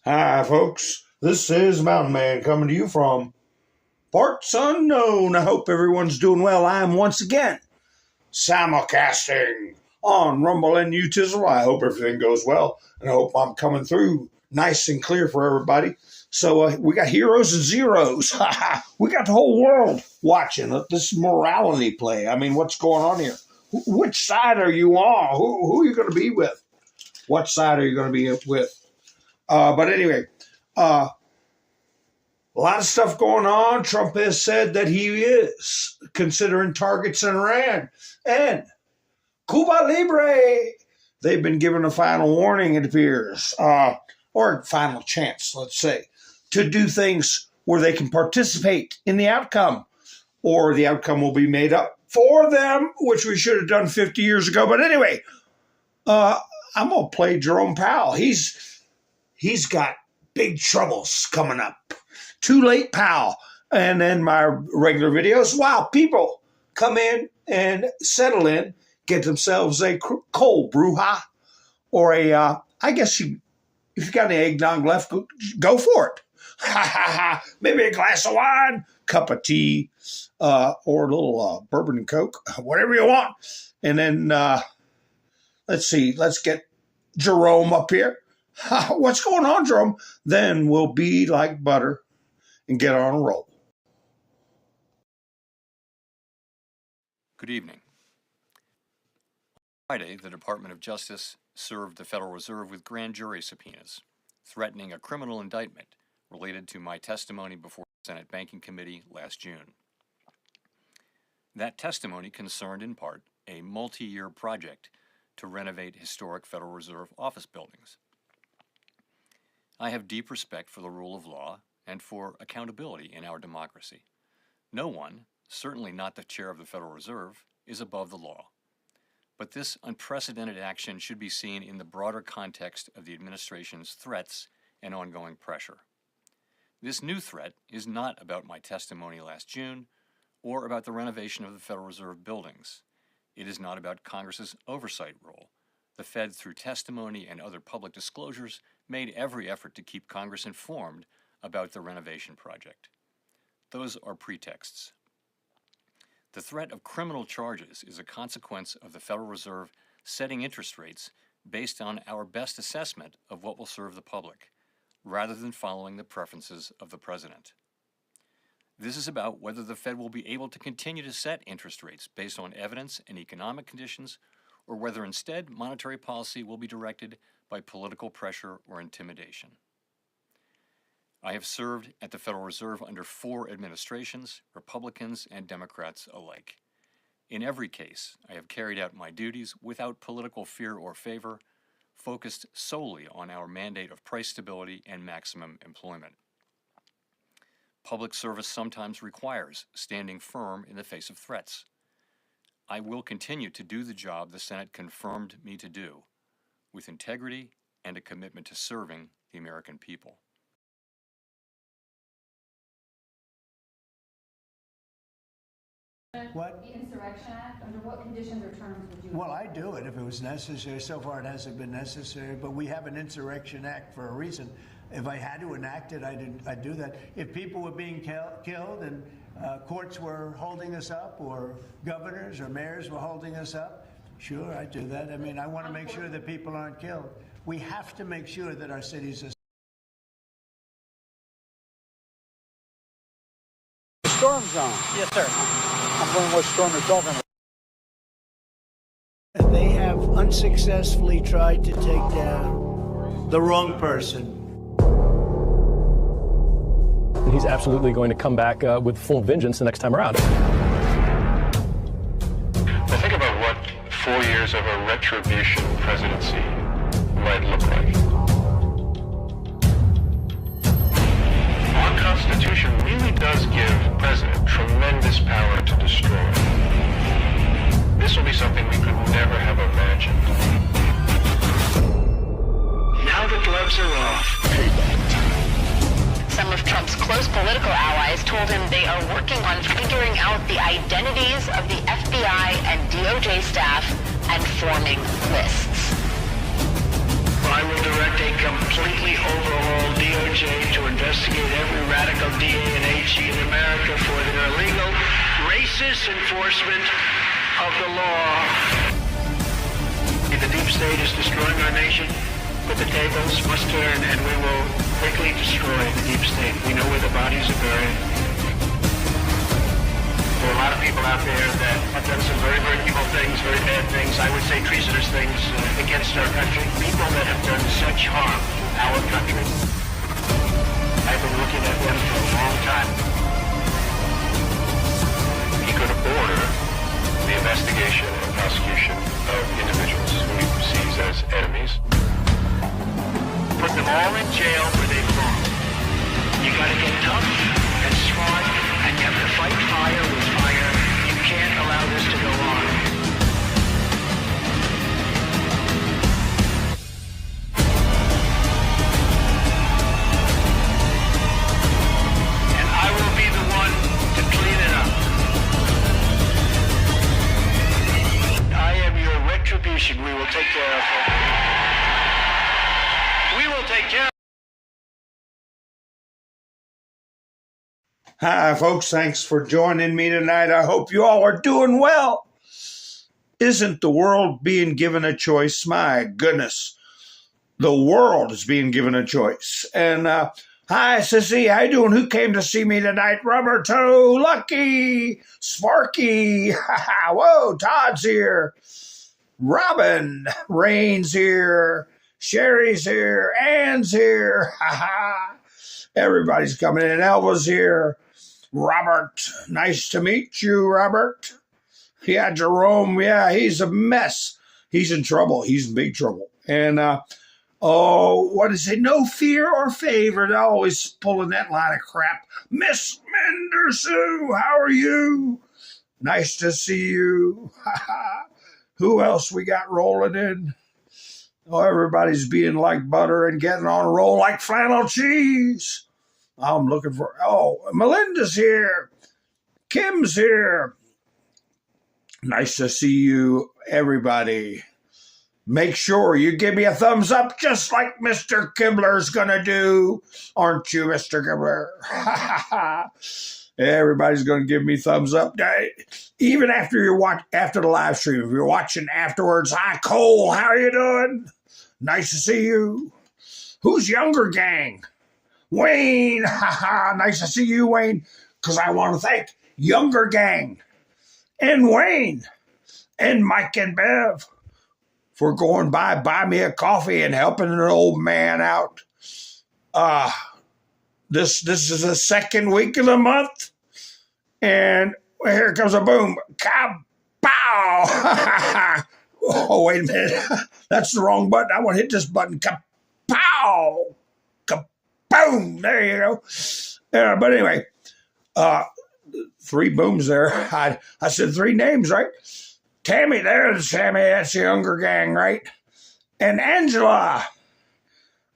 Hi, folks. This is Mountain Man coming to you from parts unknown. I hope everyone's doing well. I am once again simulcasting on Rumble and Utizzle. I hope everything goes well, and I hope I'm coming through nice and clear for everybody. So we got heroes and zeros. We got the whole world watching this morality play. I mean, what's going on here? Which side are you on? Who are you going to be with? What side are you going to be with? But anyway, a lot of stuff going on. Trump has said that he is considering targets in Iran. And Cuba Libre, they've been given a final warning, it appears, or final chance, let's say, to do things where they can participate in the outcome, or the outcome will be made up for them, which we should have done 50 years ago. But anyway, I'm going to play Jerome Powell. He's got big troubles coming up. Too late, Powell. And then my regular videos. Wow, people come in and settle in, get themselves a cold brew, or a, I guess if you got any eggnog left, go for it. Maybe a glass of wine, cup of tea, or a little bourbon and Coke, whatever you want. And then, let's see, let's get Jerome up here. What's going on, Jerome? Then we'll be like butter and get on a roll. Good evening. Friday, the Department of Justice served the Federal Reserve with grand jury subpoenas, threatening a criminal indictment related to my testimony before the Senate Banking Committee last June. That testimony concerned in part a multi-year project to renovate historic Federal Reserve office buildings. I have deep respect for the rule of law and for accountability in our democracy. No one, certainly not the chair of the Federal Reserve, is above the law. But this unprecedented action should be seen in the broader context of the administration's threats and ongoing pressure. This new threat is not about my testimony last June or about the renovation of the Federal Reserve buildings. It is not about Congress's oversight role. The Fed, through testimony and other public disclosures, made every effort to keep Congress informed about the renovation project. Those are pretexts. The threat of criminal charges is a consequence of the Federal Reserve setting interest rates based on our best assessment of what will serve the public, rather than following the preferences of the president. This is about whether the Fed will be able to continue to set interest rates based on evidence and economic conditions, or whether instead monetary policy will be directed by political pressure or intimidation. I have served at the Federal Reserve under 4 administrations, Republicans and Democrats alike. In every case, I have carried out my duties without political fear or favor, focused solely on our mandate of price stability and maximum employment. Public service sometimes requires standing firm in the face of threats. I will continue to do the job the Senate confirmed me to do, with integrity and a commitment to serving the American people. What? The Insurrection Act, under what conditions or terms would you? Well, I'd do it if it was necessary. So far, it hasn't been necessary, but we have an Insurrection Act for a reason. If I had to enact it, I'd do that. If people were being killed and courts were holding us up, or governors or mayors were holding us up, sure, I'd do that. I mean, I want to make sure that people aren't killed. We have to make sure that our cities are. Storm zone. Yes, sir. I'm wondering what storm you're talking about. They have unsuccessfully tried to take down the wrong person. He's absolutely going to come back with full vengeance the next time around. Now think about what 4 years of a retribution presidency might look like. Our Constitution really does give the president tremendous power to destroy. This will be something we could never have imagined. Now the gloves are off. Some of Trump's close political allies told him they are working on figuring out the identities of the FBI and DOJ staff and forming lists. I will direct a completely overhauled disenforcement of the law. The deep state is destroying our nation, but the tables must turn, and we will quickly destroy the deep state. We know where the bodies are buried. There are a lot of people out there that have done some very, very evil things, very bad things, I would say treasonous things against our country. People that have done such harm to our country. I've been looking at them for a long time. He could order the investigation and prosecution of individuals who he perceives as enemies. Put them all in jail where they belong. You gotta get tough and smart, and you have to fight fire with fire. You can't allow this to go on. And I will be the one to clean it up. I am your retribution. We will take care of it. We will take care of it. Hi, folks. Thanks for joining me tonight. I hope you all are doing well. Isn't the world being given a choice? My goodness. The world is being given a choice. And hi, Sissy. How you doing? Who came to see me tonight? Rubber Toe, Lucky, Sparky. Whoa, Todd's here. Robin, Rain's here. Sherry's here. Ann's here. Everybody's coming in. Elva's here. Robert, nice to meet you, Robert. Yeah, Jerome, yeah, he's a mess. He's in trouble. He's in big trouble. And, what is it? No fear or favor. They're always pulling that line of crap. Miss Mendersue, how are you? Nice to see you. Who else we got rolling in? Oh, everybody's being like butter and getting on a roll like flannel cheese. I'm looking for, Melinda's here. Kim's here. Nice to see you, everybody. Make sure you give me a thumbs up just like Mr. Kibler's going to do. Aren't you, Mr. Kibler? Everybody's going to give me thumbs up. Even after after the live stream, if you're watching afterwards, hi, Cole, how are you doing? Nice to see you. Who's Younger Gang? Wayne, nice to see you, Wayne, because I want to thank Younger Gang and Wayne and Mike and Bev for going buy me a coffee and helping an old man out. This is the second week of the month, and here comes a boom. Kapow! Oh, wait a minute. That's the wrong button. I want to hit this button. Kapow! Boom! There you go. But anyway, 3 booms there. I said 3 names, right? Tammy, there's Tammy. That's the Younger Gang, right? And Angela.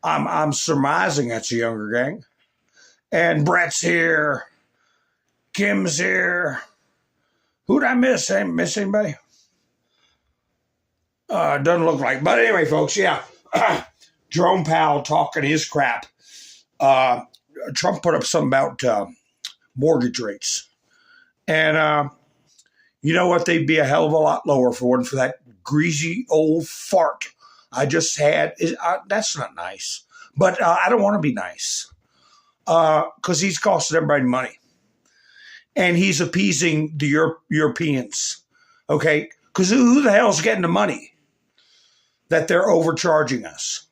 I'm surmising that's the Younger Gang. And Brett's here. Kim's here. Who'd I miss? I miss anybody? Doesn't look like. But anyway, folks, yeah. Jerome Powell talking his crap. Trump put up something about mortgage rates. And you know what? They'd be a hell of a lot lower for that greasy old fart I just had. That's not nice. But I don't want to be nice because he's costing everybody money. And he's appeasing the Europeans. Okay? Because who the hell's getting the money that they're overcharging us?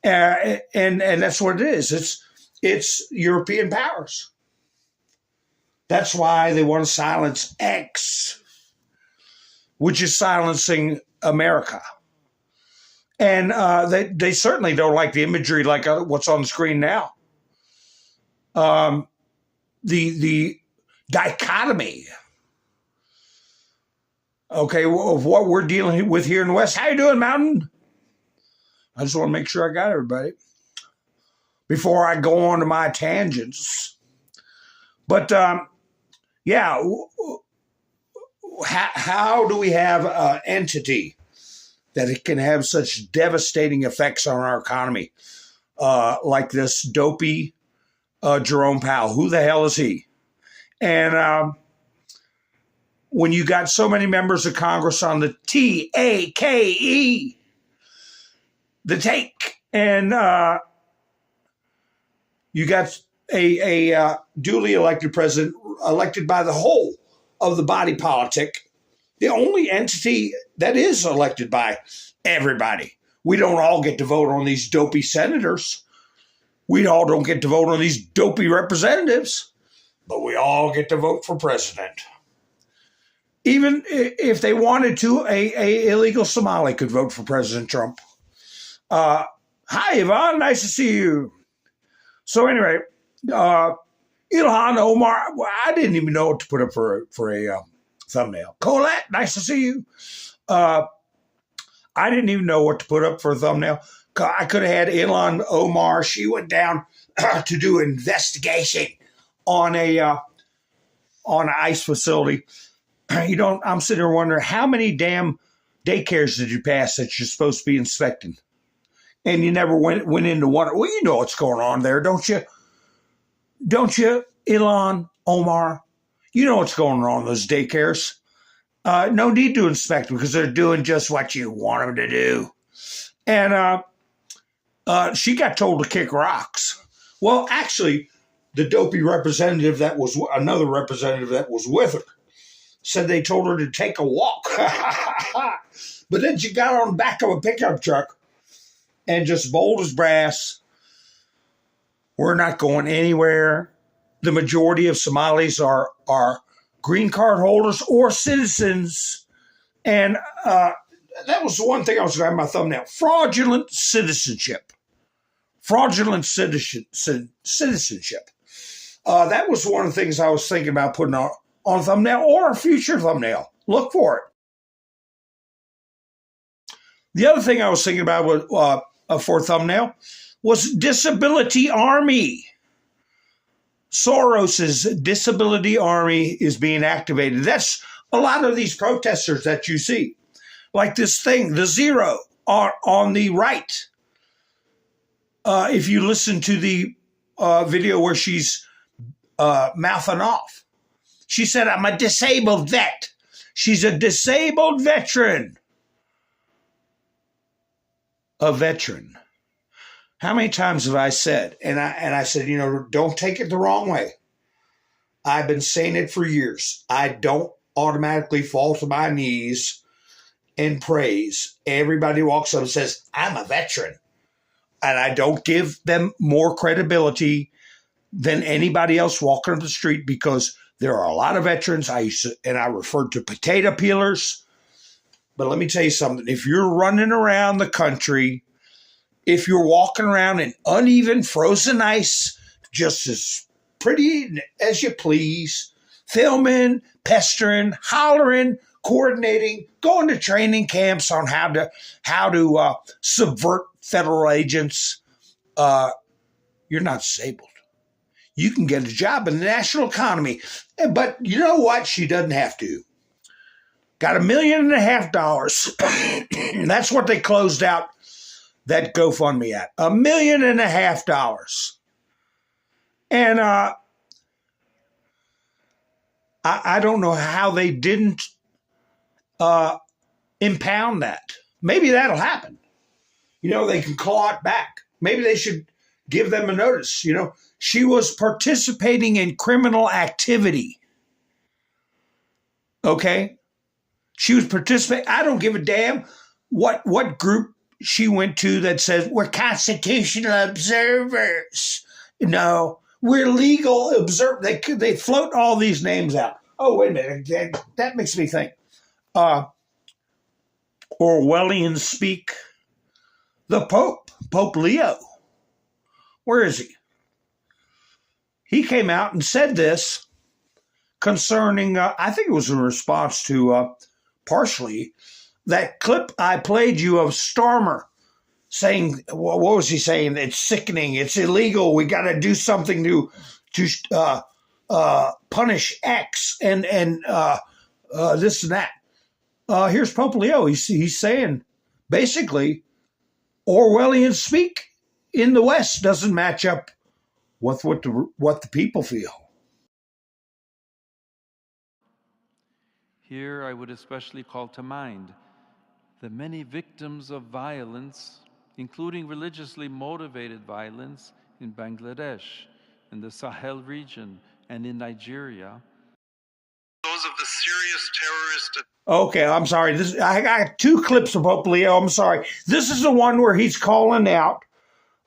And that's what it is. It's European powers. That's why they want to silence X, which is silencing America. And they certainly don't like the imagery like what's on the screen now. The dichotomy, okay, of what we're dealing with here in the West. How you doing, Mountain? I just want to make sure I got everybody before I go on to my tangents. But, yeah, how do we have an entity that it can have such devastating effects on our economy like this dopey Jerome Powell? Who the hell is he? And when you got so many members of Congress on the TAKE, the take, and you got a duly elected president elected by the whole of the body politic, the only entity that is elected by everybody. We don't all get to vote on these dopey senators. We all don't get to vote on these dopey representatives, but we all get to vote for president. Even if they wanted to, a illegal Somali could vote for President Trump. Hi, Yvonne. Nice to see you. So anyway, Ilhan Omar, I didn't even know what to put up for a thumbnail. Colette, nice to see you. I didn't even know what to put up for a thumbnail. I could have had Ilhan Omar. She went down to do an investigation on an ICE facility. I'm sitting there wondering, how many damn daycares did you pass that you're supposed to be inspecting? And you never went into one. Well, you know what's going on there, don't you? Don't you, Ilhan Omar? You know what's going on in those daycares. No need to inspect them because they're doing just what you want them to do. And she got told to kick rocks. Well, actually, the dopey representative another representative that was with her said they told her to take a walk. But then she got on the back of a pickup truck and just bold as brass, we're not going anywhere. The majority of Somalis are green card holders or citizens. And that was the one thing I was grabbing my thumbnail. Fraudulent citizenship. Fraudulent citizenship. That was one of the things I was thinking about putting on a thumbnail or a future thumbnail. Look for it. The other thing I was thinking about for a thumbnail was Disability Army. Soros's Disability Army is being activated. That's a lot of these protesters that you see. Like this thing, the zero on the right. If you listen to the video where she's mouthing off, she said, I'm a disabled vet. She's a disabled veteran. A veteran. How many times have I said, and I said, don't take it the wrong way. I've been saying it for years. I don't automatically fall to my knees and praise. Everybody walks up and says, I'm a veteran. And I don't give them more credibility than anybody else walking up the street because there are a lot of veterans. I referred to potato peelers. But let me tell you something. If you're running around the country, if you're walking around in uneven frozen ice, just as pretty as you please, filming, pestering, hollering, coordinating, going to training camps on how to subvert federal agents, you're not disabled. You can get a job in the national economy. But you know what? She doesn't have to. Got $1.5 million. That's what they closed out that GoFundMe at. $1.5 million. And I don't know how they didn't impound that. Maybe that'll happen. They can claw it back. Maybe they should give them a notice. She was participating in criminal activity. Okay? She was participating. I don't give a damn what group she went to that says we're constitutional observers. No, we're legal observers. They float all these names out. Oh, wait a minute. That makes me think. Orwellian speak. The Pope Leo. Where is he? He came out and said this concerning, I think it was in response to partially that clip I played you of Starmer saying, what was he saying? It's sickening. It's illegal. We got to do something to punish X and this and that. Here's Pope Leo. He's saying basically Orwellian speak in the West doesn't match up with what the people feel. Here I would especially call to mind the many victims of violence, including religiously motivated violence in Bangladesh, in the Sahel region, and in Nigeria. Those of the serious terrorist. Okay, I'm sorry. I got two clips of Pope Leo. I'm sorry. This is the one where he's calling out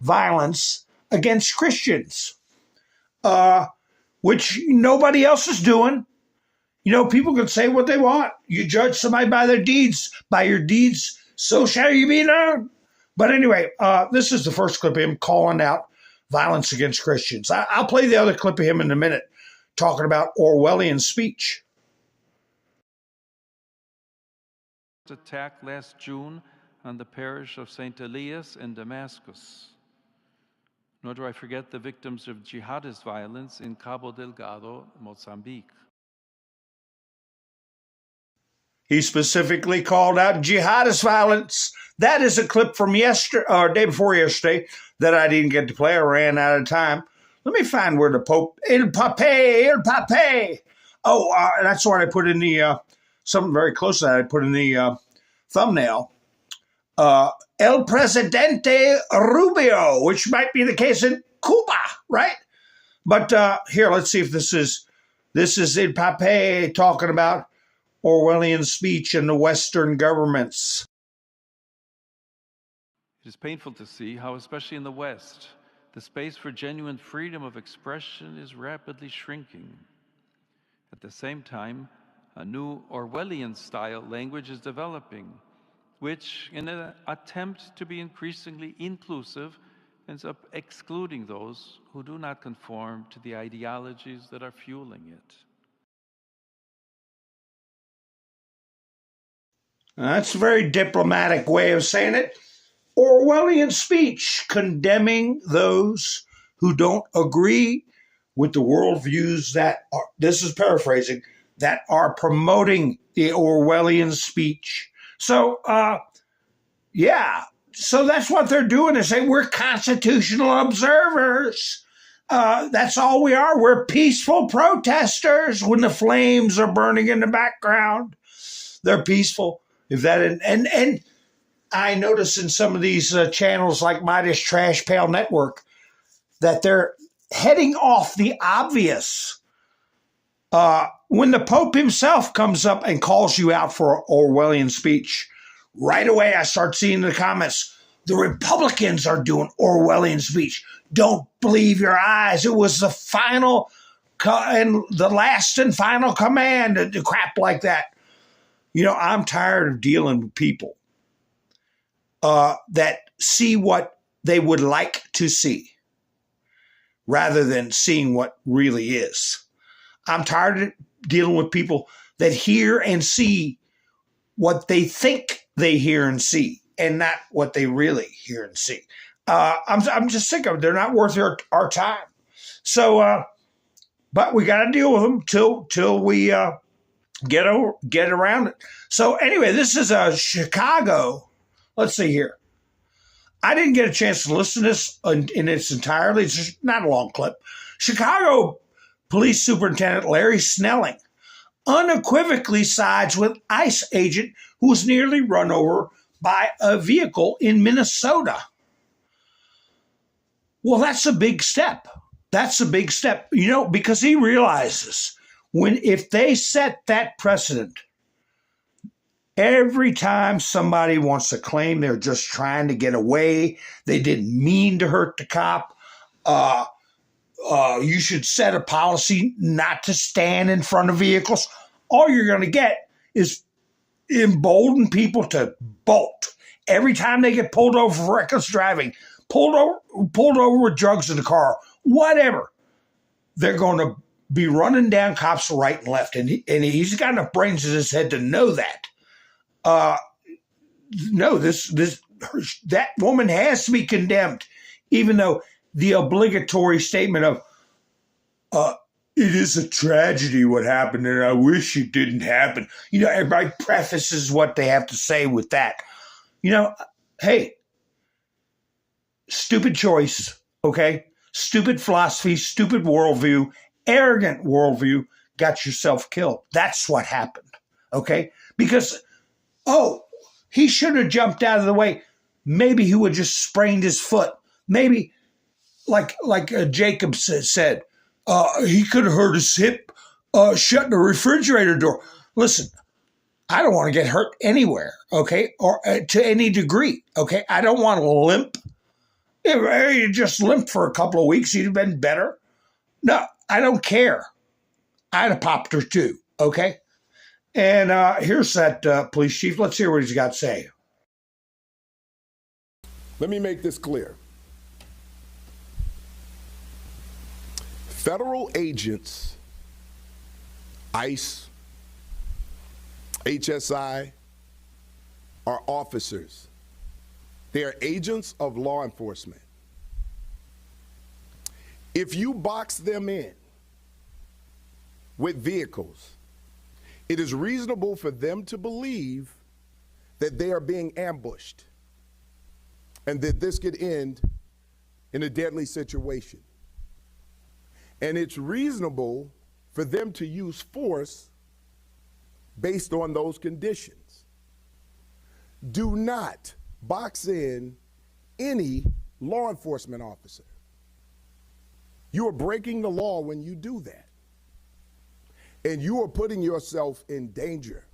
violence against Christians, which nobody else is doing. You know, people can say what they want. You judge somebody by their deeds. By your deeds, so shall you be known. But anyway, this is the first clip of him calling out violence against Christians. I'll play the other clip of him in a minute, talking about Orwellian speech. Attack last June on the parish of St. Elias in Damascus. Nor do I forget the victims of jihadist violence in Cabo Delgado, Mozambique. He specifically called out jihadist violence. That is a clip from yesterday, or day before yesterday, that I didn't get to play. I ran out of time. Let me find where the Pope, El Pape. Oh, that's what I put in the, something very close to that I put in the thumbnail. El Presidente RUBIO, which might be the case in Cuba, right? But here, let's see if this is El Pape talking about Orwellian speech in the Western governments. It is painful to see how, especially in the West, the space for genuine freedom of expression is rapidly shrinking. At the same time, a new Orwellian-style language is developing, which, in an attempt to be increasingly inclusive, ends up excluding those who do not conform to the ideologies that are fueling it. That's a very diplomatic way of saying it. Orwellian speech condemning those who don't agree with the worldviews that are, this is paraphrasing, that are promoting the Orwellian speech. So, so that's what they're doing. They say we're constitutional observers. That's all we are. We're peaceful protesters when the flames are burning in the background. They're peaceful. If that and I notice in some of these channels like Midas Trash Pail Network that they're heading off the obvious. When the Pope himself comes up and calls you out for Orwellian speech, right away I start seeing in the comments, the Republicans are doing Orwellian speech. Don't believe your eyes. It was the final and the last and final command, the crap like that. You know, I'm tired of dealing with people that see what they would like to see rather than seeing what really is. I'm tired of dealing with people that hear and see what they think they hear and see and not what they really hear and see. I'm just sick of it. They're not worth our time. So, but we got to deal with them till we get around it. So anyway, this is Chicago. Let's see here. I didn't get a chance to listen to this in its entirety. It's just not a long clip. Chicago Police Superintendent Larry Snelling unequivocally sides with ICE agent who was nearly run over by a vehicle in Minnesota. Well, that's a big step. That's a big step, you know, because he realizes if they set that precedent, every time somebody wants to claim they're just trying to get away, they didn't mean to hurt the cop, you should set a policy not to stand in front of vehicles. All you're going to get is embolden people to bolt. Every time they get pulled over for reckless driving, pulled over with drugs in the car, whatever, they're going to be running down cops right and left. And he's got enough brains in his head to know that. No, that woman has to be condemned, even though the obligatory statement of, it is a tragedy what happened, and I wish it didn't happen. You know, everybody prefaces what they have to say with that. You know, hey, stupid choice, okay? Stupid philosophy, stupid worldview, arrogant worldview got yourself killed. That's what happened, okay? Because, he should have jumped out of the way. Maybe he would just sprained his foot. Maybe, like Jacob said, he could have hurt his hip shutting the refrigerator door. Listen, I don't want to get hurt anywhere, okay, or to any degree, okay? I don't want to limp. If you just limped for a couple of weeks, you'd have been better. No, I don't care. I'd have popped her too, okay? And here's that police chief. Let's hear what he's got to say. Let me make this clear. Federal agents, ICE, HSI, are officers. They are agents of law enforcement. If you box them in with vehicles, it is reasonable for them to believe that they are being ambushed and that this could end in a deadly situation. And it's reasonable for them to use force based on those conditions. Do not box in any law enforcement officer. You are breaking the law when you do that. And you are putting yourself in danger.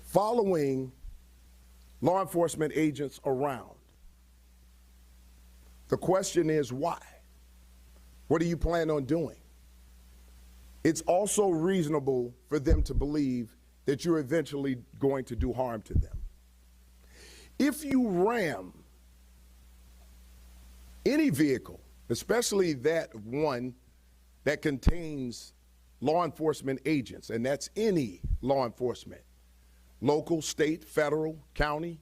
Following law enforcement agents around. The question is why? What do you plan on doing? It's also reasonable for them to believe that you're eventually going to do harm to them. If you ram any vehicle, especially that one that contains law enforcement agents, and that's any law enforcement, local, state, federal, county,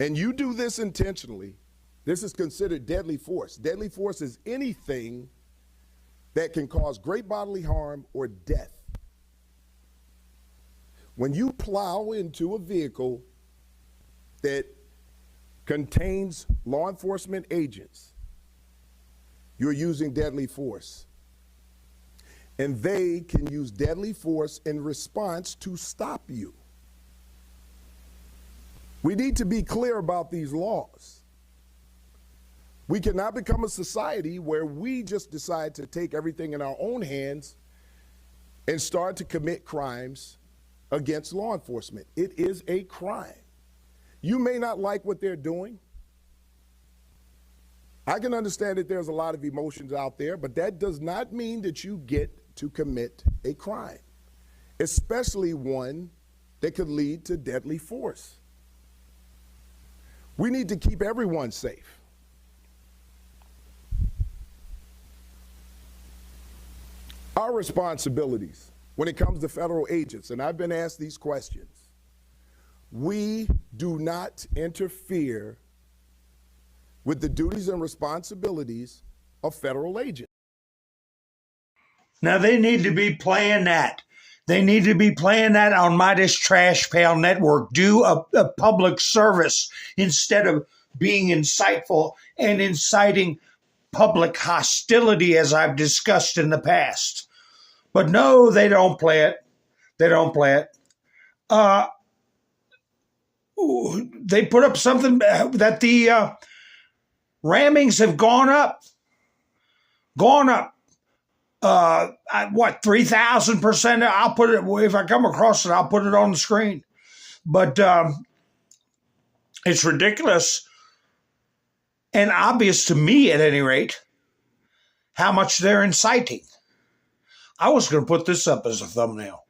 and you do this intentionally, this is considered deadly force. Deadly force is anything that can cause great bodily harm or death. When you plow into a vehicle that contains law enforcement agents, you're using deadly force. And they can use deadly force in response to stop you. We need to be clear about these laws. We cannot become a society where we just decide to take everything in our own hands and start to commit crimes against law enforcement. It is a crime. You may not like what they're doing. I can understand that there's a lot of emotions out there, but that does not mean that you get to commit a crime, especially one that could lead to deadly force. We need to keep everyone safe. Our responsibilities when it comes to federal agents, and I've been asked these questions, we do not interfere with the duties and responsibilities of federal agents. Now, they need to be playing that. They need to be playing that on Midas Trash Pail Network. Do a public service instead of being insightful and inciting public hostility, as I've discussed in the past. But no, they don't play it. They don't play it. They put up something that the rammings have gone up. Gone up. 3,000%? I'll put it, if I come across it, I'll put it on the screen. But it's ridiculous and obvious to me, at any rate, how much they're inciting. I was going to put this up as a thumbnail.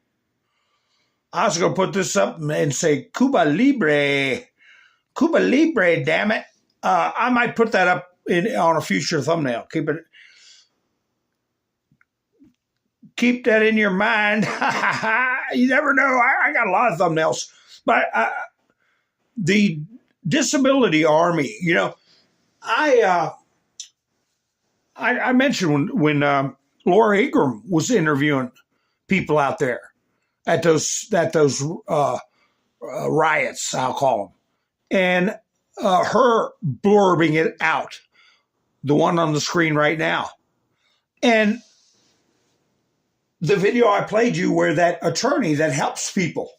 I was going to put this up and say, Cuba Libre. Cuba Libre, damn it. I might put that up on a future thumbnail. Keep that in your mind. You never know. I got a lot of thumbnails. But the Disability Army, you know, I mentioned when Laura Ingraham was interviewing people out there at those riots, I'll call them, and her blurbing it out, the one on the screen right now. And the video I played you where that attorney that helps people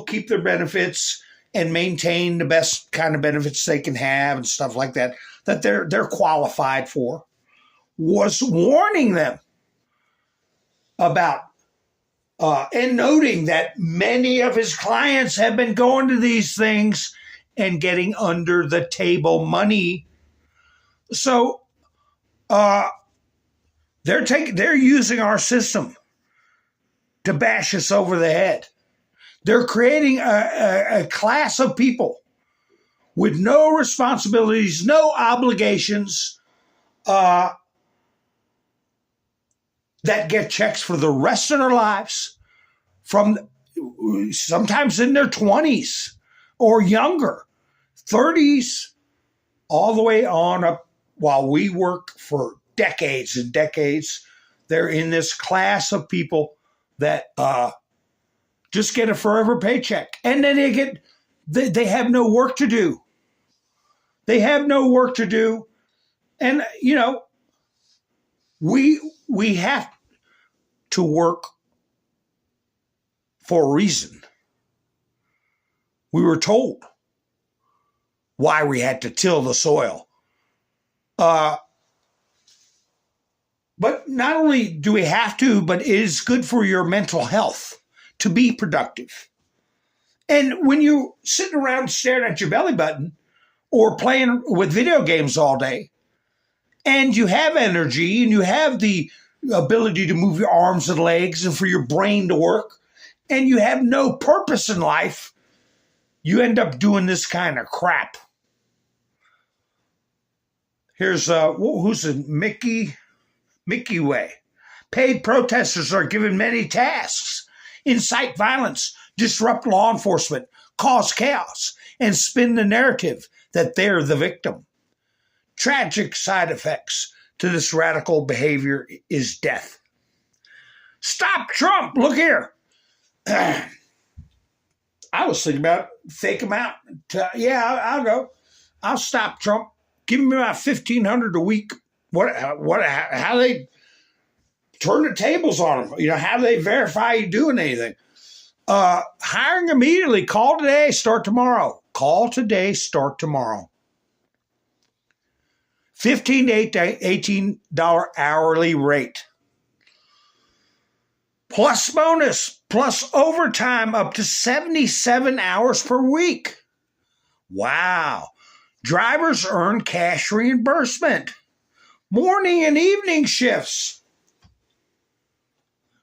keep their benefits and maintain the best kind of benefits they can have and stuff like that, that they're qualified for, was warning them about and noting that many of his clients have been going to these things and getting under the table money. So they're using our system to bash us over the head. They're creating a class of people with no responsibilities, no obligations, that get checks for the rest of their lives, from sometimes in their 20s or younger, 30s, all the way on up, while we work for decades and decades. They're in this class of people that just get a forever paycheck. And then they have no work to do. They have no work to do. And, you know, we have to work for a reason. We were told why we had to till the soil. But not only do we have to, but it is good for your mental health to be productive. And when you're sitting around staring at your belly button or playing with video games all day, and you have energy and you have the ability to move your arms and legs and for your brain to work, and you have no purpose in life, you end up doing this kind of crap. Here's who's it? Mickey Way. Paid protesters are given many tasks: incite violence, disrupt law enforcement, cause chaos, and spin the narrative that they're the victim. Tragic side effects to this radical behavior is death. Stop Trump! Look here. I was thinking about fake him out. I'll go. I'll stop Trump. Give me about $1,500 a week. How they turn the tables on them? You know, how do they verify you doing anything? Hiring immediately. Call today, start tomorrow. Call today, start tomorrow. $15 to $18 hourly rate. Plus bonus, plus overtime up to 77 hours per week. Wow. Drivers earn cash reimbursement. Morning and evening shifts.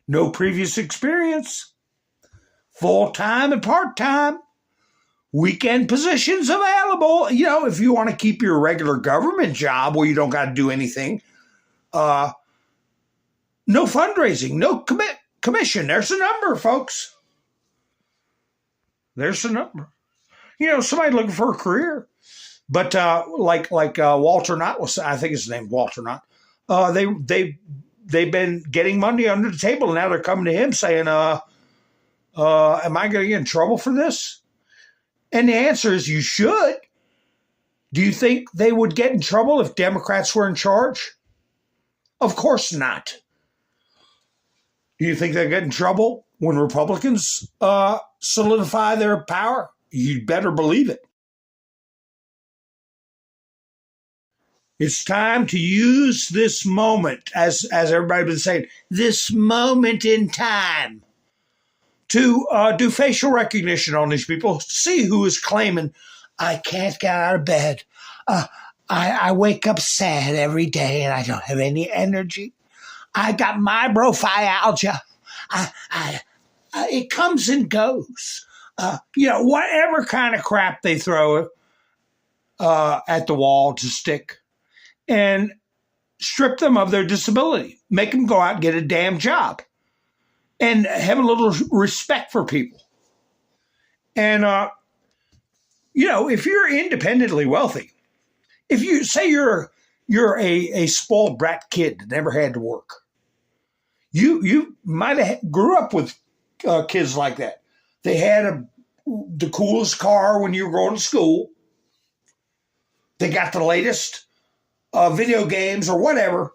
No previous experience. Full-time and part-time. Weekend positions available. You know, if you want to keep your regular government job where you don't got to do anything. No fundraising, no commission. There's a number, folks. There's a number. You know, somebody looking for a career. But like Walter Knott was, I think his name Walter Knott. They've been getting money under the table, and now they're coming to him saying, "Am I going to get in trouble for this?" And the answer is, you should. Do you think they would get in trouble if Democrats were in charge? Of course not. Do you think they'll get in trouble when Republicans solidify their power? You'd better believe it. It's time to use this moment, as everybody's been saying, this moment in time, to do facial recognition on these people, to see who is claiming, I can't get out of bed. I wake up sad every day and I don't have any energy. I got fibromyalgia. It comes and goes. Whatever kind of crap they throw at the wall to stick, and strip them of their disability. Make them go out and get a damn job. And have a little respect for people. And, if you're independently wealthy, if you say you're a spoiled brat kid that never had to work, you might have grew up with kids like that. They had the coolest car when you were going to school. They got the latest video games or whatever.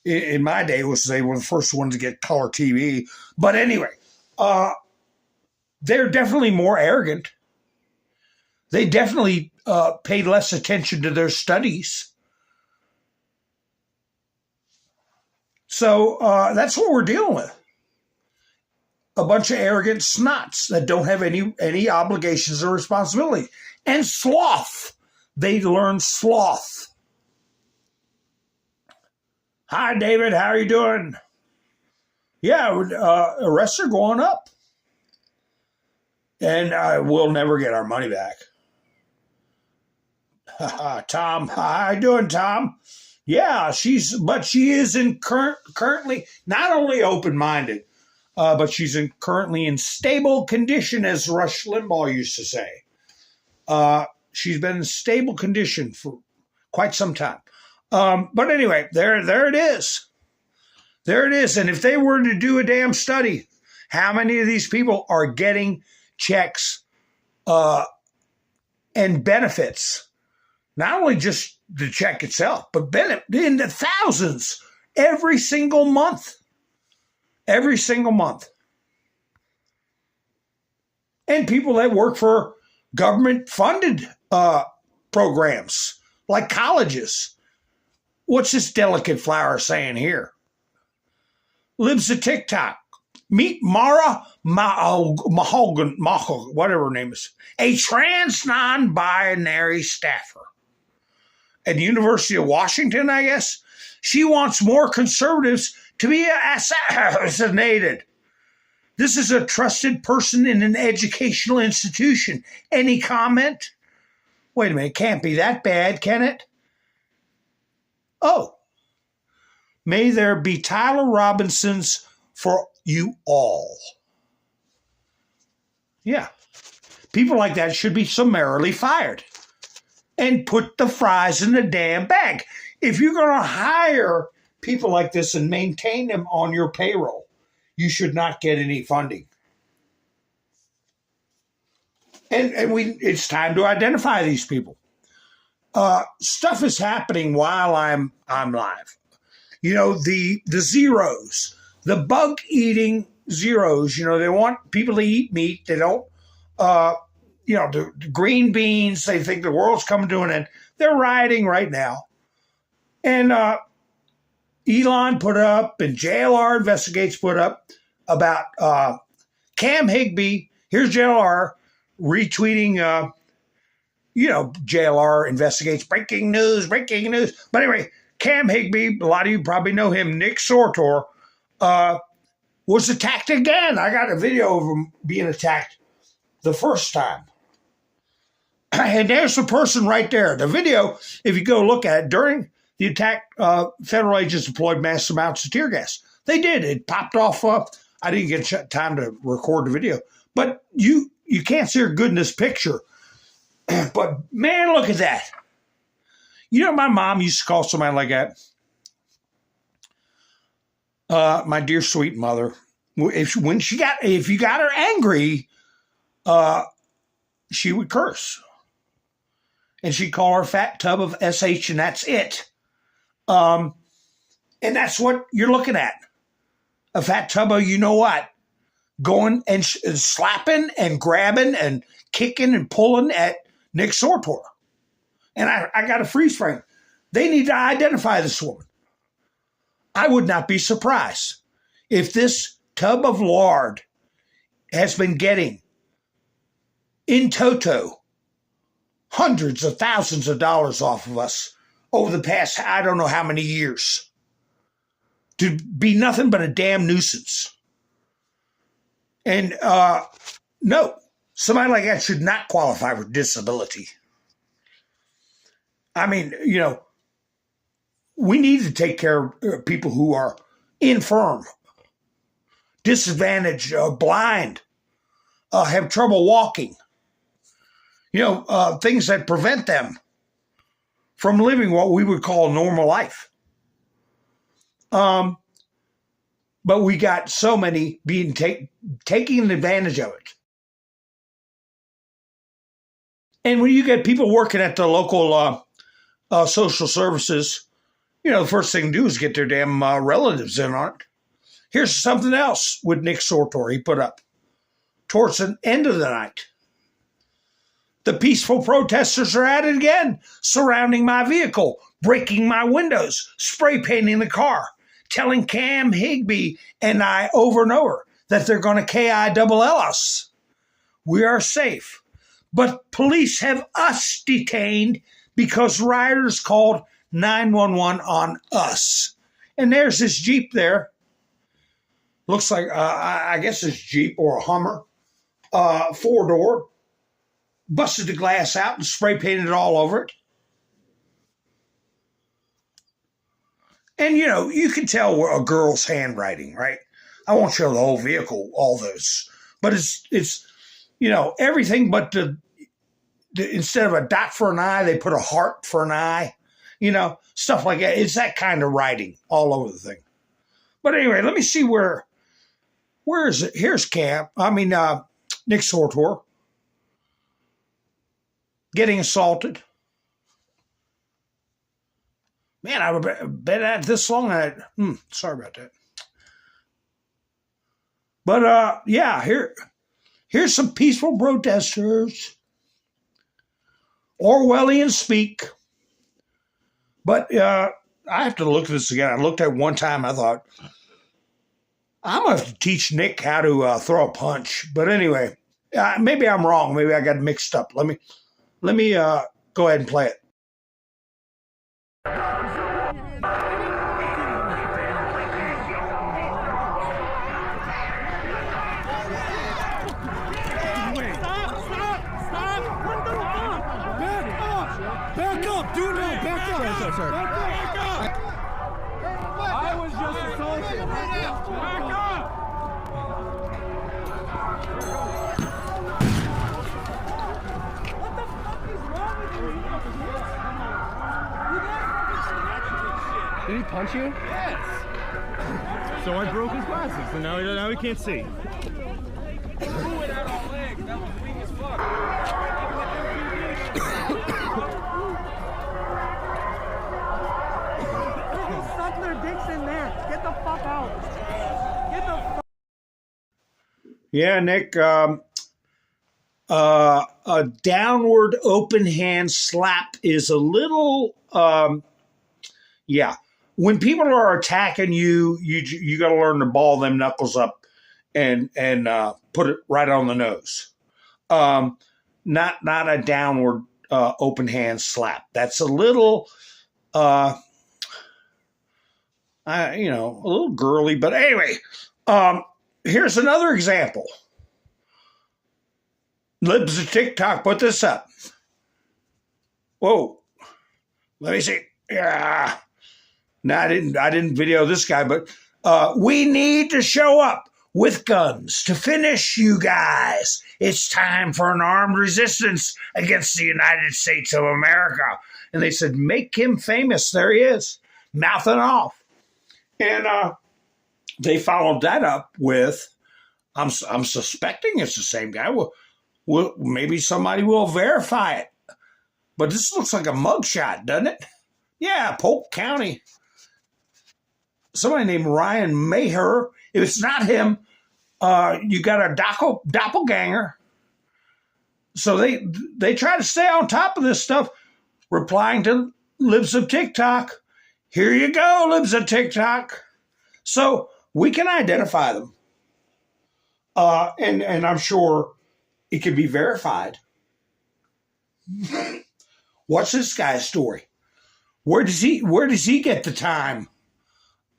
in my day, was they were the first ones to get color TV. But anyway, they're definitely more arrogant. They definitely paid less attention to their studies. So that's what we're dealing with. A bunch of arrogant snots that don't have any obligations or responsibility. And sloth. They learn sloth. Hi, David. How are you doing? Yeah, arrests are going up. And we'll never get our money back. Tom, how you doing, Tom? Yeah, she is currently not only open-minded, but she's currently in stable condition, as Rush Limbaugh used to say. She's been in stable condition for quite some time. But anyway, there it is. There it is. And if they were to do a damn study, how many of these people are getting checks and benefits? Not only just the check itself, but in the thousands every single month. Every single month. And people that work for government-funded programs, like colleges. What's this delicate flower saying here? Lives a TikTok. Meet Mara Mahogan, whatever her name is, a trans non-binary staffer at the University of Washington, I guess. She wants more conservatives to be assassinated. This is a trusted person in an educational institution. Any comment? Wait a minute, can't be that bad, can it? Oh. May there be Tyler Robinsons for you all. Yeah. People like that should be summarily fired. And put the fries in the damn bag. If you're going to hire people like this and maintain them on your payroll, you should not get any funding. And it's time to identify these people. Stuff is happening while I'm live. You know, the zeros, the bug-eating zeros, you know, they want people to eat meat. They don't, the green beans, they think the world's coming to an end. They're rioting right now. And Elon put up, and JLR Investigates put up about Cam Higbee. Here's JLR retweeting, JLR Investigates, breaking news. But anyway, Cam Higbee, a lot of you probably know him, Nick Sortor, was attacked again. I got a video of him being attacked the first time. And there's the person right there. The video, if you go look at it, during the attack, federal agents deployed massive amounts of tear gas. They did. It popped off. I didn't get time to record the video. But you can't see her good in this picture. But, man, look at that. You know, my mom used to call somebody like that, my dear sweet mother. If you got her angry, she would curse. And she'd call her a fat tub of SH, and that's it. And that's what you're looking at. A fat tub of you know what. Going and slapping and grabbing and kicking and pulling at Nick Sortor. And I got a freeze frame. They need to identify this woman. I would not be surprised if this tub of lard has been getting, in toto, hundreds of thousands of dollars off of us over the past, I don't know how many years, to be nothing but a damn nuisance. And no, somebody like that should not qualify for disability. I mean, we need to take care of people who are infirm, disadvantaged, blind, have trouble walking. Things that prevent them from living what we would call normal life. But we got so many being taking advantage of it. And when you get people working at the local social services the first thing to do is get their damn relatives in on it. Here's something else with Nick Sortor he put up. Towards the end of the night, the peaceful protesters are at it again, surrounding my vehicle, breaking my windows, spray painting the car, telling Cam Higbee and I over and over that they're going to KILL us. We are safe. But police have us detained because rioters called 911 on us. And there's this Jeep there. Looks like, I guess it's Jeep or a Hummer. 4-door. Busted the glass out and spray painted it all over it. And, you can tell a girl's handwriting, right? I won't show the whole vehicle, all those. But it's everything but instead of a dot for an I, they put a heart for an I. Stuff like that. It's that kind of writing all over the thing. But anyway, let me see where is it? Here's Nick Sortor getting assaulted. Man, I would bet at this long. Sorry about that. But here's some peaceful protesters. Orwellian speak. But I have to look at this again. I looked at it one time. I thought, I'm going to teach Nick how to throw a punch. But anyway, maybe I'm wrong. Maybe I got mixed up. Let me go ahead and play it. Sir. I was just assaulted. Back up! What the fuck is wrong with you? Did he punch you? Yes. So I broke his glasses, and now he can't see. Threw it at our leg. That was weak as fuck. Dicks in there. Get the fuck out. Get the fuck. Yeah, Nick. A downward open hand slap is a little. When people are attacking you, you got to learn to ball them knuckles up and put it right on the nose. Not a downward open hand slap. That's a little. A little girly, but anyway, here's another example. Libs of TikTok put this up. Whoa, let me see. Yeah, no, I didn't video this guy, but we need to show up with guns to finish you guys. It's time for an armed resistance against the United States of America. And they said, make him famous. There he is, mouthing off. And they followed that up with, I'm suspecting it's the same guy. Well, maybe somebody will verify it. But this looks like a mugshot, doesn't it? Yeah, Polk County. Somebody named Ryan Maher. If it's not him, you got a doppelganger. So they try to stay on top of this stuff, replying to Libs of TikTok. Here you go, Libs of TikTok. So we can identify them. And I'm sure it can be verified. What's this guy's story? Where does he get the time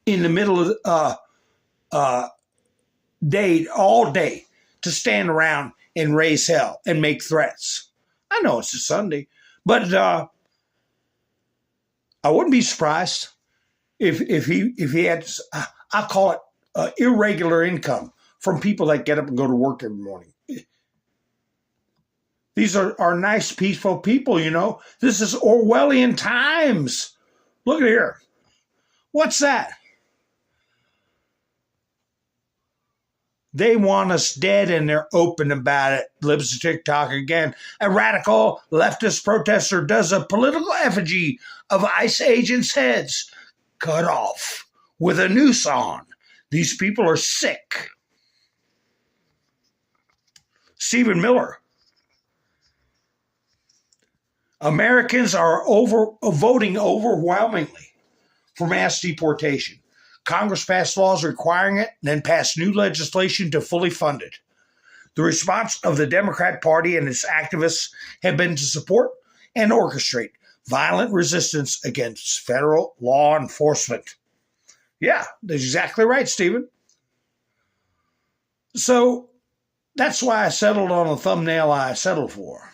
in the middle of day, all day, to stand around and raise hell and make threats? I know it's a Sunday, but I wouldn't be surprised if he had, I'll call it irregular income from people that get up and go to work every morning. These are nice, peaceful people, This is Orwellian times. Look at here. What's that? They want us dead, and they're open about it. Libs of TikTok again. A radical leftist protester does a political effigy of ICE agents' heads, cut off with a noose on. These people are sick. Stephen Miller. Americans are voting overwhelmingly for mass deportation. Congress passed laws requiring it, and then passed new legislation to fully fund it. The response of the Democrat Party and its activists have been to support and orchestrate violent resistance against federal law enforcement. Yeah, that's exactly right, Stephen. So that's why I settled on the thumbnail I settled for.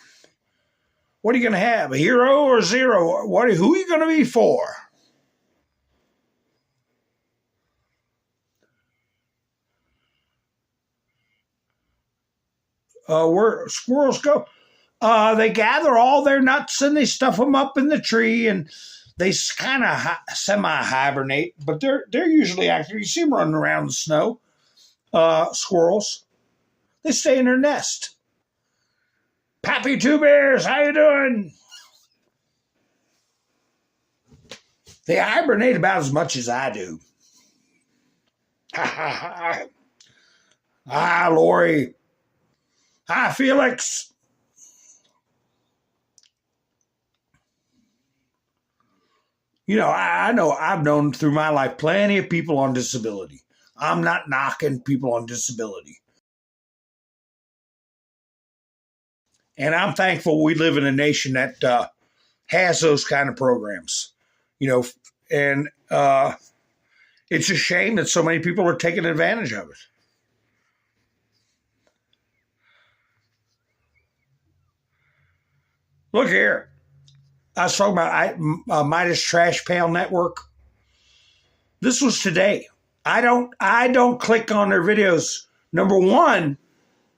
What are you going to have, a hero or zero? Who are you going to be for? Where squirrels go? They gather all their nuts and they stuff them up in the tree, and they kind of semi-hibernate, but they're usually active. You see them running around in the snow. Squirrels. They stay in their nest. Pappy Two Bears, how you doing? They hibernate about as much as I do. Hi, Lori. Hi, Felix. You know, I know I've known through my life plenty of people on disability. I'm not knocking people on disability. And I'm thankful we live in a nation that has those kind of programs. You know, and it's a shame that so many people are taking advantage of it. Look here. I was talking about Midas Trash Pail Network. This was today. I don't click on their videos. Number one,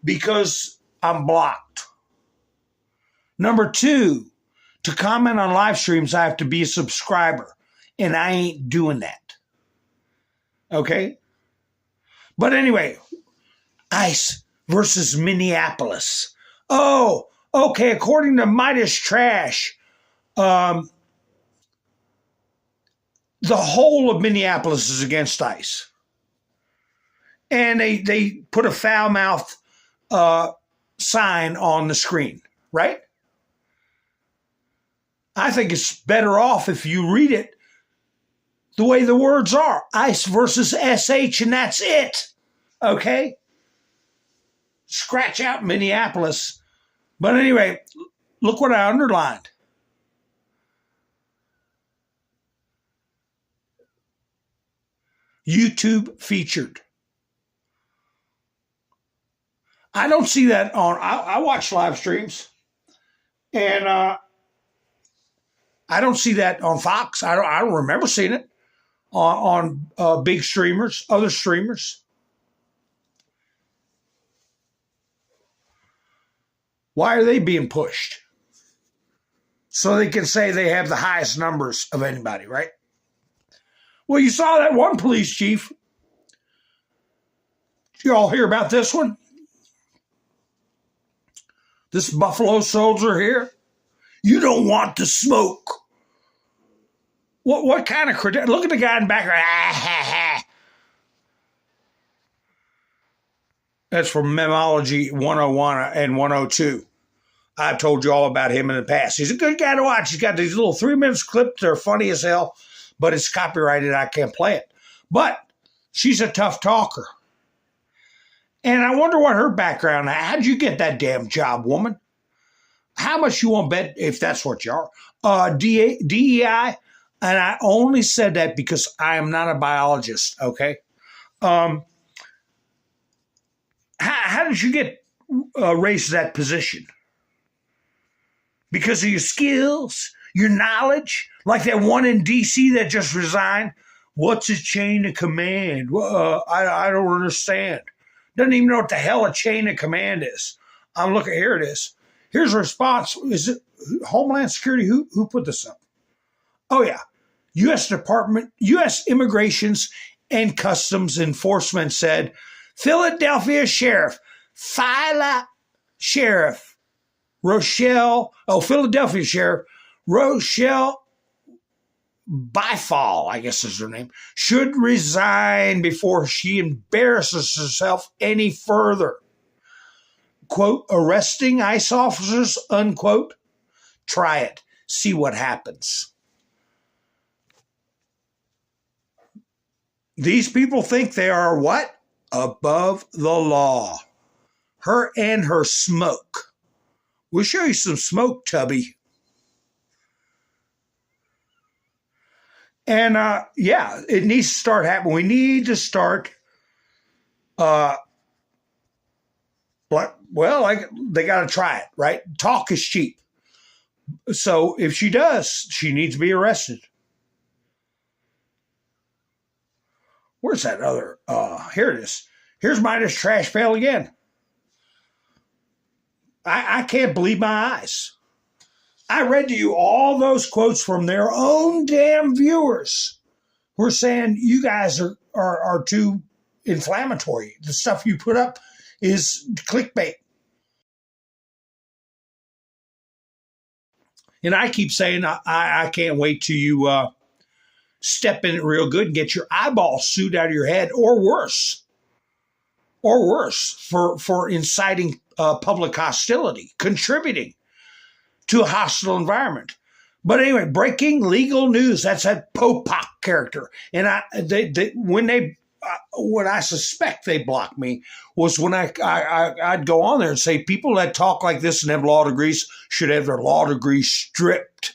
because I'm blocked. Number two, to comment on live streams, I have to be a subscriber, and I ain't doing that. Okay? But anyway, ICE versus Minneapolis. Oh, okay, according to Midas Trash, the whole of Minneapolis is against ICE. And they put a foul-mouthed sign on the screen, right? I think it's better off if you read it the way the words are. ICE versus SH, and that's it. Okay? Scratch out Minneapolis. But anyway, look what I underlined. YouTube featured. I don't see that on, I watch live streams, and I don't see that on Fox. I don't remember seeing it on big streamers, other streamers. Why are they being pushed? So they can say they have the highest numbers of anybody, right? Well, you saw that one police chief. Did you all hear about this one? This Buffalo soldier here? You don't want to smoke. What kind of credit? Look at the guy in the background. That's from Memology 101 and 102. I've told you all about him in the past. He's a good guy to watch. He's got these little 3-minute clips. They're funny as hell, but it's copyrighted. I can't play it. But she's a tough talker. And I wonder what her background is. How'd you get that damn job, woman? How much you want to bet, if that's what you are? DEI? And I only said that because I am not a biologist, okay? How did you get raised to that position? Because of your skills, your knowledge? Like that one in D.C. that just resigned? What's a chain of command? I don't understand. Doesn't even know what the hell a chain of command is. I'm looking, here it is. Here's a response. Is it Homeland Security? Who put this up? Oh, yeah. U.S. Immigrations and Customs Enforcement said, Philadelphia Sheriff, Philadelphia Sheriff, Rochelle Buymeacoffeemountainman, I guess is her name, should resign before she embarrasses herself any further. Quote, arresting ICE officers, unquote. Try it. See what happens. These people think they are what? Above the law. Her and her smoke. We'll show you some smoke, Tubby. And yeah, it needs to start happening. We need to start, they got to try it, right? Talk is cheap. So if she does, she needs to be arrested. Where's that other? Here it is. Here's Midas trash pail again. I can't believe my eyes. I read to you all those quotes from their own damn viewers who are saying you guys are too inflammatory. The stuff you put up is clickbait. And I keep saying I can't wait till you step in it real good and get your eyeballs sued out of your head, or worse, for inciting public hostility, contributing to a hostile environment. But anyway, breaking legal news. That's that Popak character. And when I suspect they blocked me was when I'd go on there and say people that talk like this and have law degrees should have their law degrees stripped.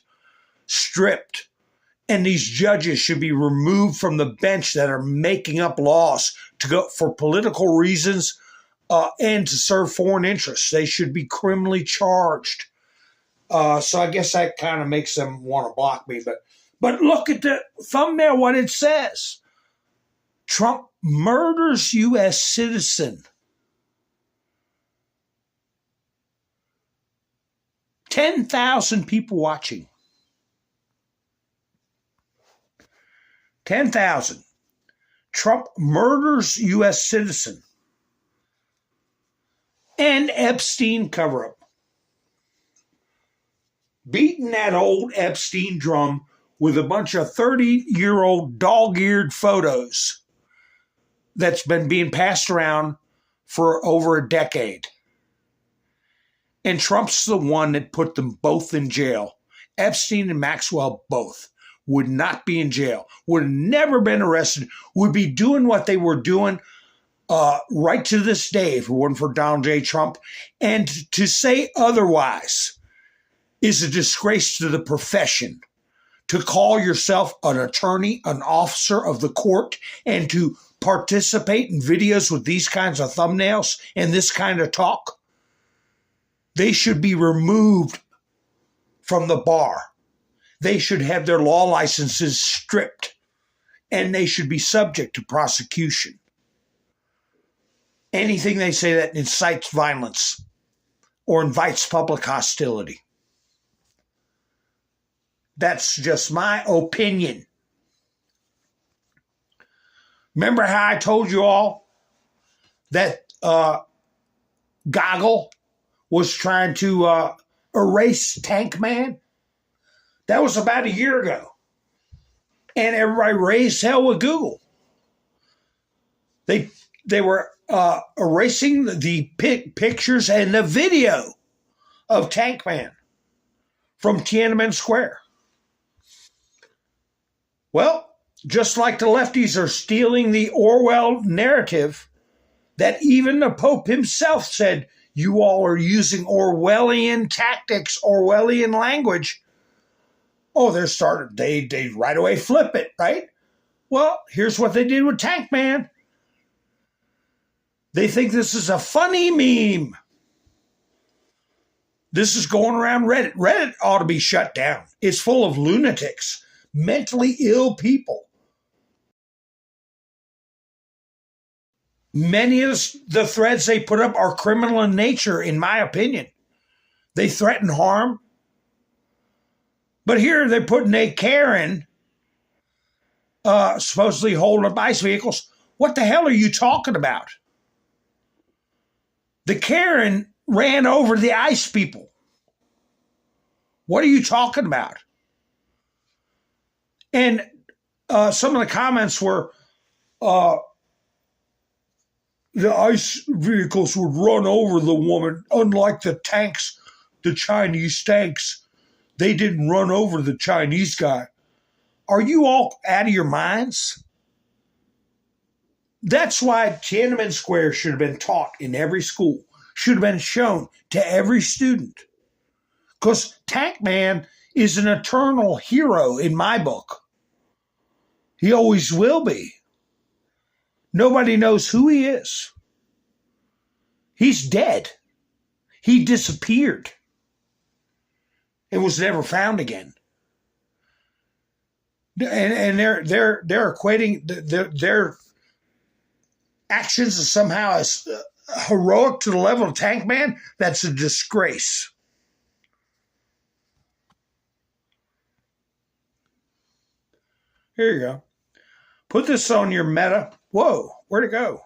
And these judges should be removed from the bench that are making up laws to go for political reasons and to serve foreign interests. They should be criminally charged. So I guess that kind of makes them want to block me. But look at the thumbnail, what it says. Trump murders U.S. citizen. 10,000 people watching. 10,000. Trump murders U.S. citizen. And Epstein cover-up. Beating that old Epstein drum with a bunch of 30-year-old dog-eared photos that's been being passed around for over a decade. And Trump's the one that put them both in jail. Epstein and Maxwell both would not be in jail, would have never been arrested, would be doing what they were doing right to this day if it weren't for Donald J. Trump. And to say otherwise is a disgrace to the profession. To call yourself an attorney, an officer of the court, and to participate in videos with these kinds of thumbnails and this kind of talk, they should be removed from the bar. They should have their law licenses stripped, and they should be subject to prosecution. Anything they say that incites violence or invites public hostility. That's just my opinion. Remember how I told you all that Goggle was trying to erase Tank Man? That was about a year ago. And everybody raised hell with Google. They were erasing the pictures and the video of Tank Man from Tiananmen Square. Well, just like the lefties are stealing the Orwell narrative that even the Pope himself said, you all are using Orwellian tactics, Orwellian language. Oh, they right away flip it, right? Well, here's what they did with Tank Man. They think this is a funny meme. This is going around Reddit. Reddit ought to be shut down. It's full of lunatics, mentally ill people. Many of the threads they put up are criminal in nature, in my opinion. They threaten harm. But here they're putting a Karen supposedly holding up ICE vehicles. What the hell are you talking about? The Karen ran over the ICE people. What are you talking about? And some of the comments were, the ICE vehicles would run over the woman, unlike the tanks, the Chinese tanks. They didn't run over the Chinese guy. Are you all out of your minds? That's why Tiananmen Square should have been taught in every school, should have been shown to every student. Because Tank Man is an eternal hero in my book. He always will be. Nobody knows who he is. He's dead. He disappeared and was never found again. And they're equating their actions as somehow as heroic to the level of Tank Man. That's a disgrace. Here you go. Put this on your Meta. Whoa, where'd it go?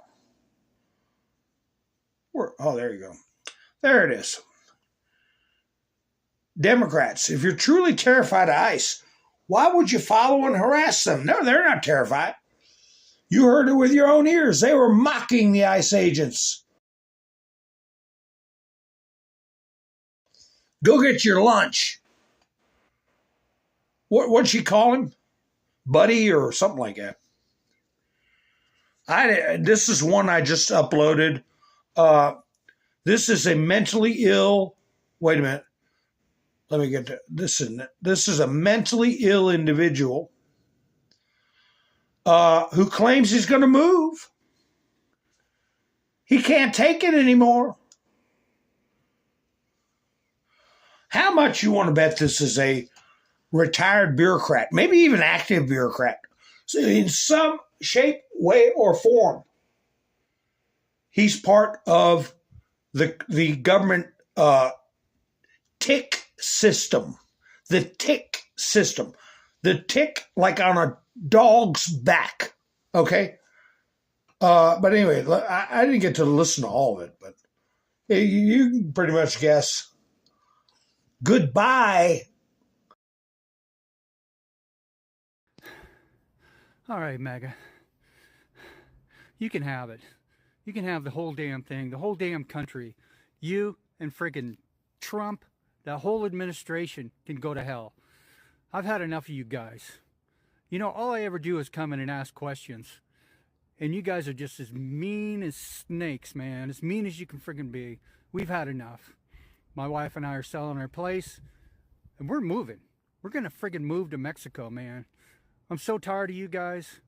Oh, there you go. There it is. Democrats, if you're truly terrified of ICE, why would you follow and harass them? No, they're not terrified. You heard it with your own ears. They were mocking the ICE agents. Go get your lunch. What'd she call him? Buddy or something like that. This is one I just uploaded. This is a mentally ill. Wait a minute. Let me get to this. This is a mentally ill individual who claims he's going to move. He can't take it anymore. How much you want to bet this is a retired bureaucrat, maybe even active bureaucrat, so in some shape, way, or form? He's part of the government tick system. The tick system. The tick like on a dog's back. Okay? But anyway, I didn't get to listen to all of it, but you can pretty much guess. Goodbye. All right, MAGA. You can have it. You can have the whole damn thing, the whole damn country. You and friggin' Trump, that whole administration can go to hell. I've had enough of you guys. You know, all I ever do is come in and ask questions. And you guys are just as mean as snakes, man. As mean as you can friggin' be. We've had enough. My wife and I are selling our place. And we're moving. We're gonna friggin' move to Mexico, man. I'm so tired of you guys.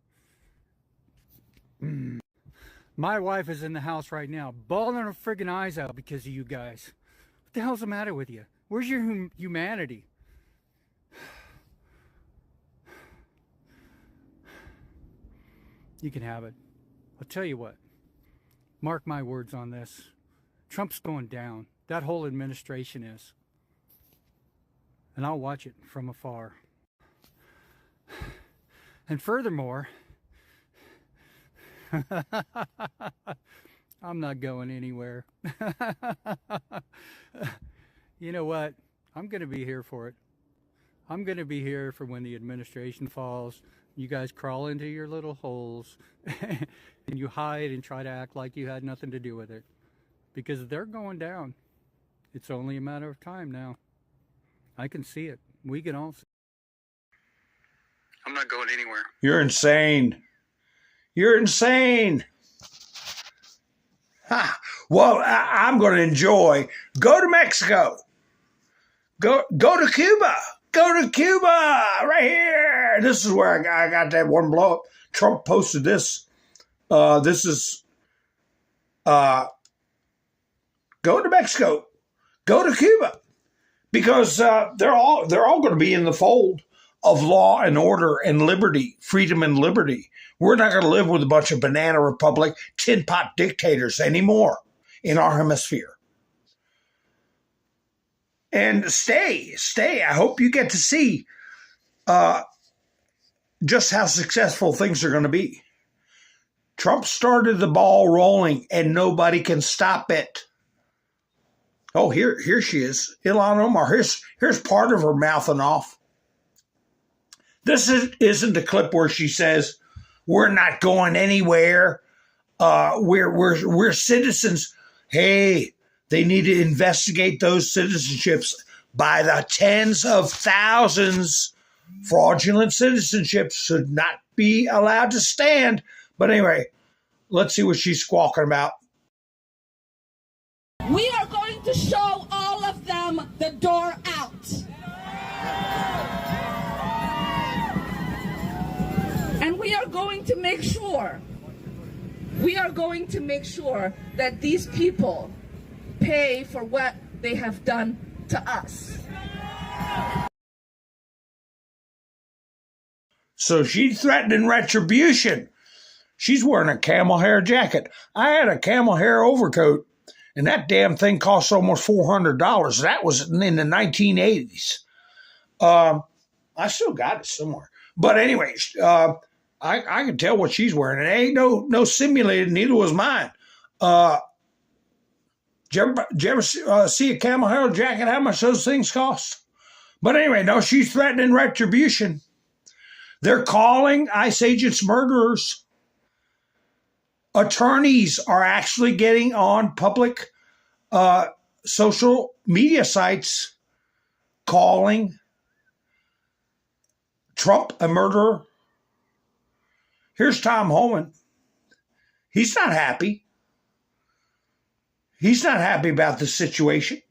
My wife is in the house right now, bawling her friggin' eyes out because of you guys. What the hell's the matter with you? Where's your humanity? You can have it. I'll tell you what. Mark my words on this. Trump's going down. That whole administration is. And I'll watch it from afar. And furthermore, I'm not going anywhere. You know what? I'm going to be here for it. I'm going to be here for when the administration falls. You guys crawl into your little holes and you hide and try to act like you had nothing to do with it. Because they're going down. It's only a matter of time now. I can see it. We can all see it. I'm not going anywhere. You're insane. You're insane. Ha. Well, I'm going to enjoy. Go to Mexico. Go to Cuba. Go to Cuba. Right here. This is where I got that one blow up. Trump posted this. This is go to Mexico. Go to Cuba. Because they're all going to be in the fold of law and order and liberty, freedom and liberty. We're not going to live with a bunch of banana republic, tin pot dictators anymore in our hemisphere. And stay. I hope you get to see just how successful things are going to be. Trump started the ball rolling and nobody can stop it. Oh, here she is, Ilhan Omar. Here's part of her mouthing off. This isn't the clip where she says, "We're not going anywhere. We're citizens." Hey, they need to investigate those citizenships by the tens of thousands. Fraudulent citizenships should not be allowed to stand. But anyway, let's see what she's squawking about. We are going to show all of them the door out. And we are going to make sure that these people pay for what they have done to us. So she's threatening retribution. She's wearing a camel hair jacket. I had a camel hair overcoat, and that damn thing cost almost $400. That was in the 1980s. I still got it somewhere. But anyways, I can tell what she's wearing. It ain't no simulated, neither was mine. Did you ever see a camel hair jacket, how much those things cost? But anyway, no, she's threatening retribution. They're calling ICE agents murderers. Attorneys are actually getting on public social media sites calling Trump a murderer. Here's Tom Homan. He's not happy. He's not happy about the situation.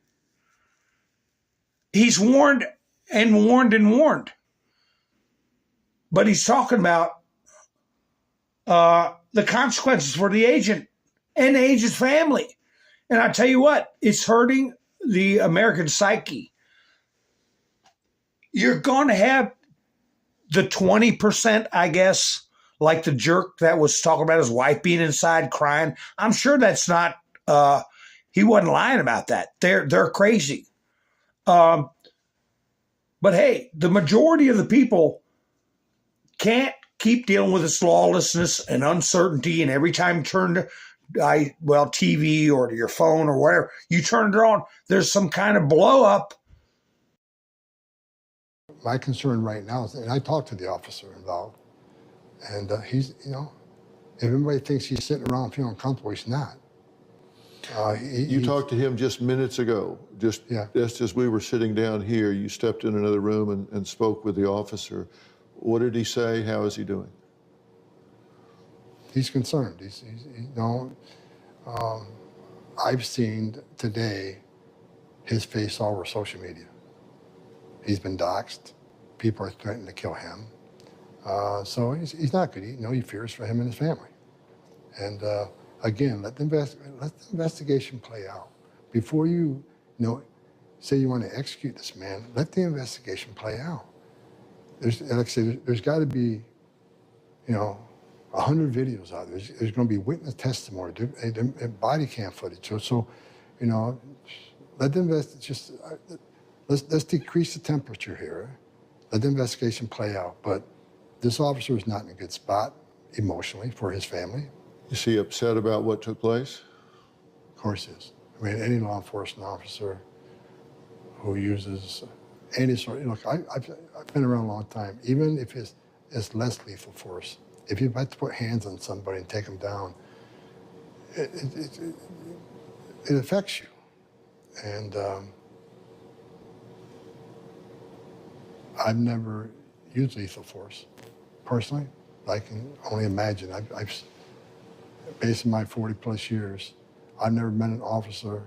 He's warned and warned and warned. But he's talking about the consequences for the agent and the agent's family. And I tell you what, it's hurting the American psyche. You're going to have the 20%, I guess, like the jerk that was talking about his wife being inside crying. I'm sure that's not, he wasn't lying about that. They're crazy. But hey, the majority of the people can't keep dealing with this lawlessness and uncertainty. And every time you turn to TV or to your phone or whatever, you turn it on, there's some kind of blow up. My concern right now is, and I talked to the officer involved, and he's, if everybody thinks he's sitting around feeling comfortable, he's not. You talked to him just minutes ago. Just as we were sitting down here, you stepped in another room and spoke with the officer. What did he say? How is he doing? He's concerned. I've seen today his face all over social media. He's been doxxed. People are threatening to kill him. So he's not good. He fears for him and his family. And again, let the investigation play out. Before you say you want to execute this man, let the investigation play out. There's got to be, 100 videos out there. There's going to be witness testimony, and body cam footage. So let the let's decrease the temperature here. Let the investigation play out. But this officer is not in a good spot emotionally for his family. Is he upset about what took place? Of course he is. I mean, any law enforcement officer who uses any sort, look, I've been around a long time. Even if it's less lethal force, if you have to put hands on somebody and take them down, it affects you. And I've never used lethal force, personally. I can only imagine. I've based on my 40+ years, I've never met an officer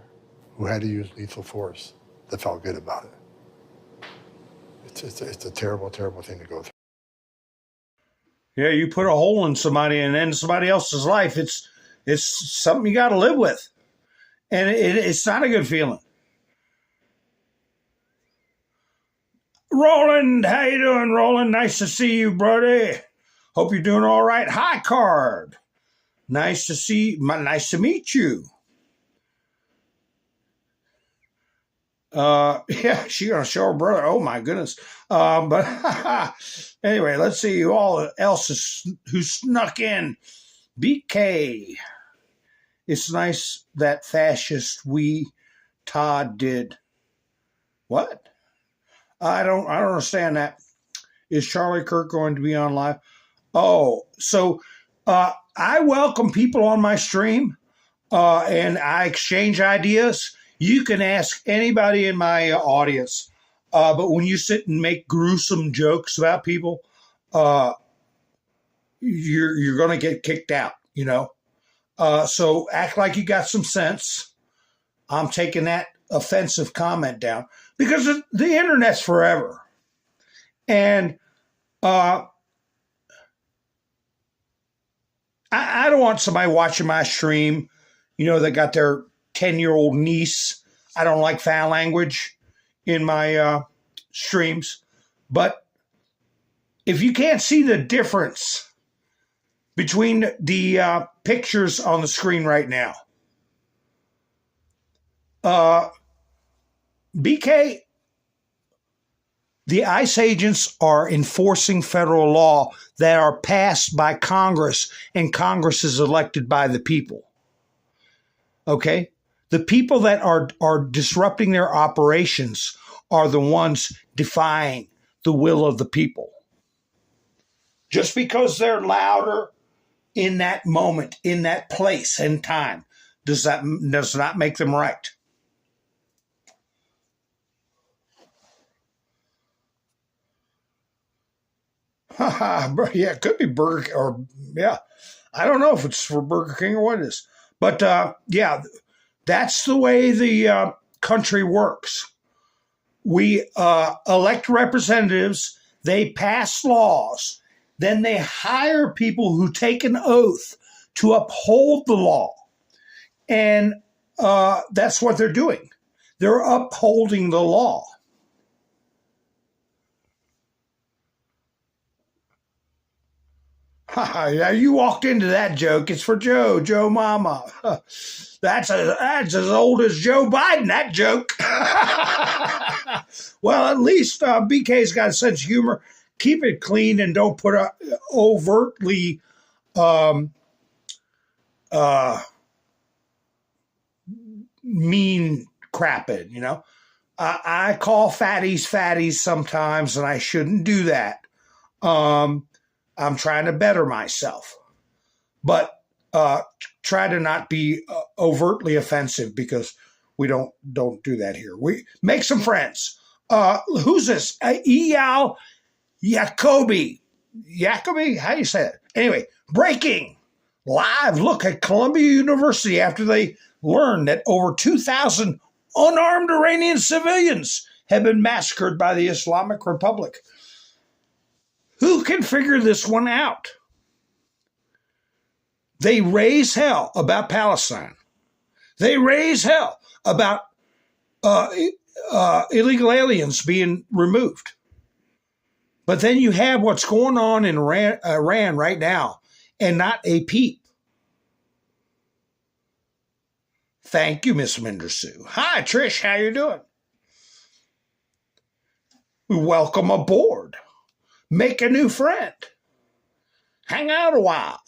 who had to use lethal force that felt good about it. It's a terrible, terrible thing to go through. Yeah, you put a hole in somebody and end somebody else's life. It's something you got to live with, and it's not a good feeling. Roland, how you doing, Roland? Nice to see you, buddy. Hope you're doing all right. Hi, Card. Nice to meet you. Yeah, she's gonna show her brother. Oh my goodness. But anyway, let's see who all else who snuck in. BK. It's nice that fascist Todd did. What? I don't understand that. Is Charlie Kirk going to be on live? Oh, so I welcome people on my stream and I exchange ideas. You can ask anybody in my audience. But when you sit and make gruesome jokes about people, you're going to get kicked out, you know? So act like you got some sense. I'm taking that offensive comment down because the internet's forever. And I don't want somebody watching my stream, you know, that got their 10-year-old niece. I don't like foul language in my streams. But if you can't see the difference between the pictures on the screen right now, BK, the ICE agents are enforcing federal law that are passed by Congress, and Congress is elected by the people. Okay? The people that are disrupting their operations are the ones defying the will of the people. Just because they're louder in that moment, in that place and time, does not make them right. Yeah, it could be Burger King, or yeah, I don't know if it's for Burger King or what it is. But yeah, that's the way the country works. We elect representatives, they pass laws, then they hire people who take an oath to uphold the law. And that's what they're doing. They're upholding the law. Yeah, you walked into that joke. It's for Joe Mama. That's as old as Joe Biden, that joke. Well, at least BK's got a sense of humor. Keep it clean and don't put overtly mean crap in, you know. I call fatties sometimes, and I shouldn't do that. I'm trying to better myself, but try to not be overtly offensive, because we don't do that here. We make some friends. Who's this? Eyal Jacoby. Jacoby? How do you say it? Anyway, breaking live look at Columbia University after they learned that over 2,000 unarmed Iranian civilians have been massacred by the Islamic Republic. Who can figure this one out? They raise hell about Palestine. They raise hell about illegal aliens being removed. But then you have what's going on in Iran right now, and not a peep. Thank you, Miss Mindersu. Hi, Trish. How you doing? Welcome aboard. Make a new friend. Hang out a while.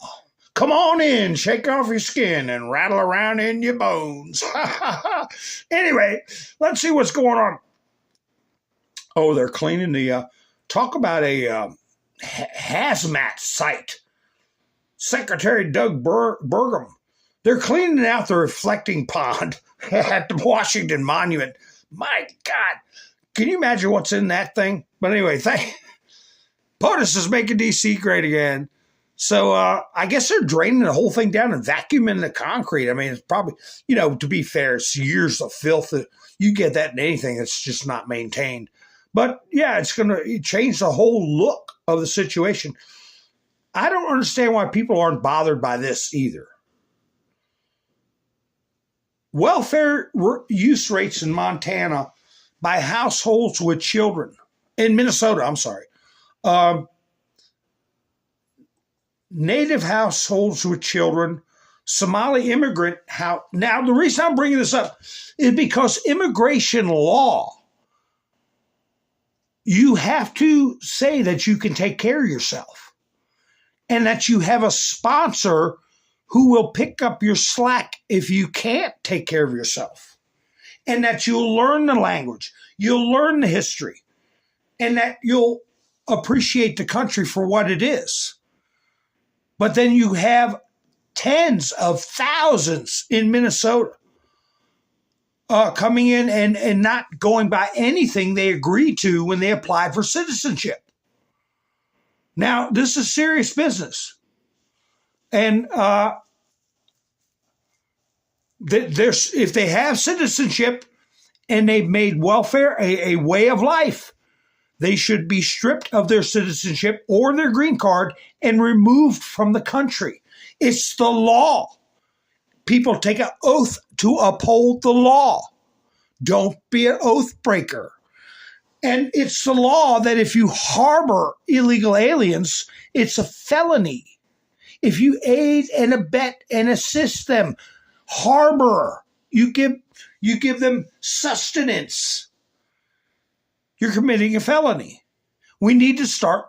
Come on in, shake off your skin, and rattle around in your bones. Anyway, let's see what's going on. Oh, they're cleaning the... talk about a hazmat site. Secretary Doug Burgum. They're cleaning out the reflecting pond at the Washington Monument. My God. Can you imagine what's in that thing? But anyway, POTUS is making D.C. great again. So I guess they're draining the whole thing down and vacuuming the concrete. I mean, it's probably, you know, to be fair, it's years of filth. You get that in anything that's just not maintained. But yeah, it's going to change the whole look of the situation. I don't understand why people aren't bothered by this either. Welfare use rates in Montana by households with children. In Minnesota, I'm sorry. Native households with children, Somali immigrant house. Now, the reason I'm bringing this up is because immigration law, you have to say that you can take care of yourself and that you have a sponsor who will pick up your slack if you can't take care of yourself, and that you'll learn the language, you'll learn the history, and that you'll appreciate the country for what it is. But then you have tens of thousands in Minnesota coming in and not going by anything they agreed to when they applied for citizenship. Now, this is serious business. And if they have citizenship and they've made welfare a way of life, they should be stripped of their citizenship or their green card and removed from the country. It's the law. People take an oath to uphold the law. Don't be an oath breaker. And it's the law that if you harbor illegal aliens, it's a felony. If you aid and abet and assist them, harbor, you give them sustenance, you're committing a felony. We need to start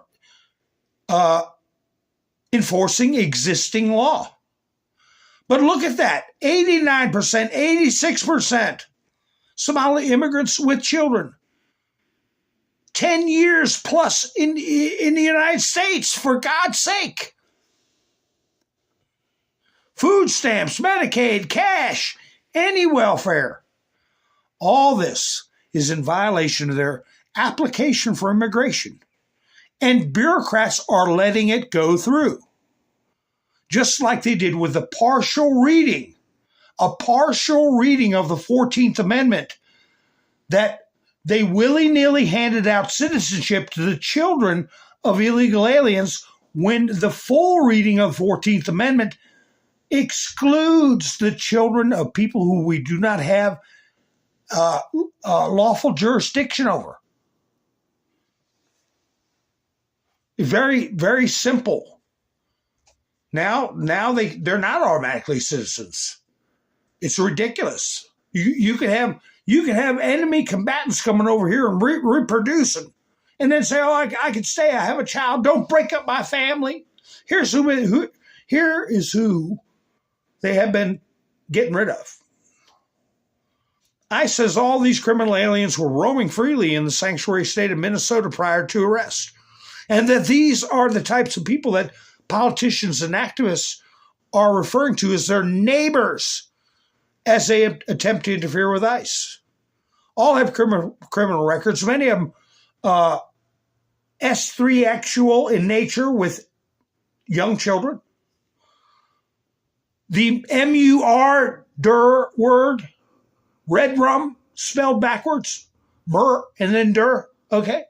enforcing existing law. But look at that, 89%, 86% Somali immigrants with children. 10 years plus in the United States, for God's sake. Food stamps, Medicaid, cash, any welfare. All this is in violation of their application for immigration. And bureaucrats are letting it go through. Just like they did with the partial reading. A partial reading of the 14th Amendment that they willy-nilly handed out citizenship to the children of illegal aliens when the full reading of the 14th Amendment excludes the children of people who we do not have lawful jurisdiction over. Very, very simple. Now they're not automatically citizens. It's ridiculous. You can have enemy combatants coming over here and reproducing, and then say, "Oh, I can stay. I have a child. Don't break up my family." Here is who they have been getting rid of. ICE says all these criminal aliens were roaming freely in the sanctuary state of Minnesota prior to arrest, and that these are the types of people that politicians and activists are referring to as their neighbors as they attempt to interfere with ICE. All have criminal records, many of them S3 actual in nature with young children. The MUR word, red rum, spelled backwards, mur and then dur, okay?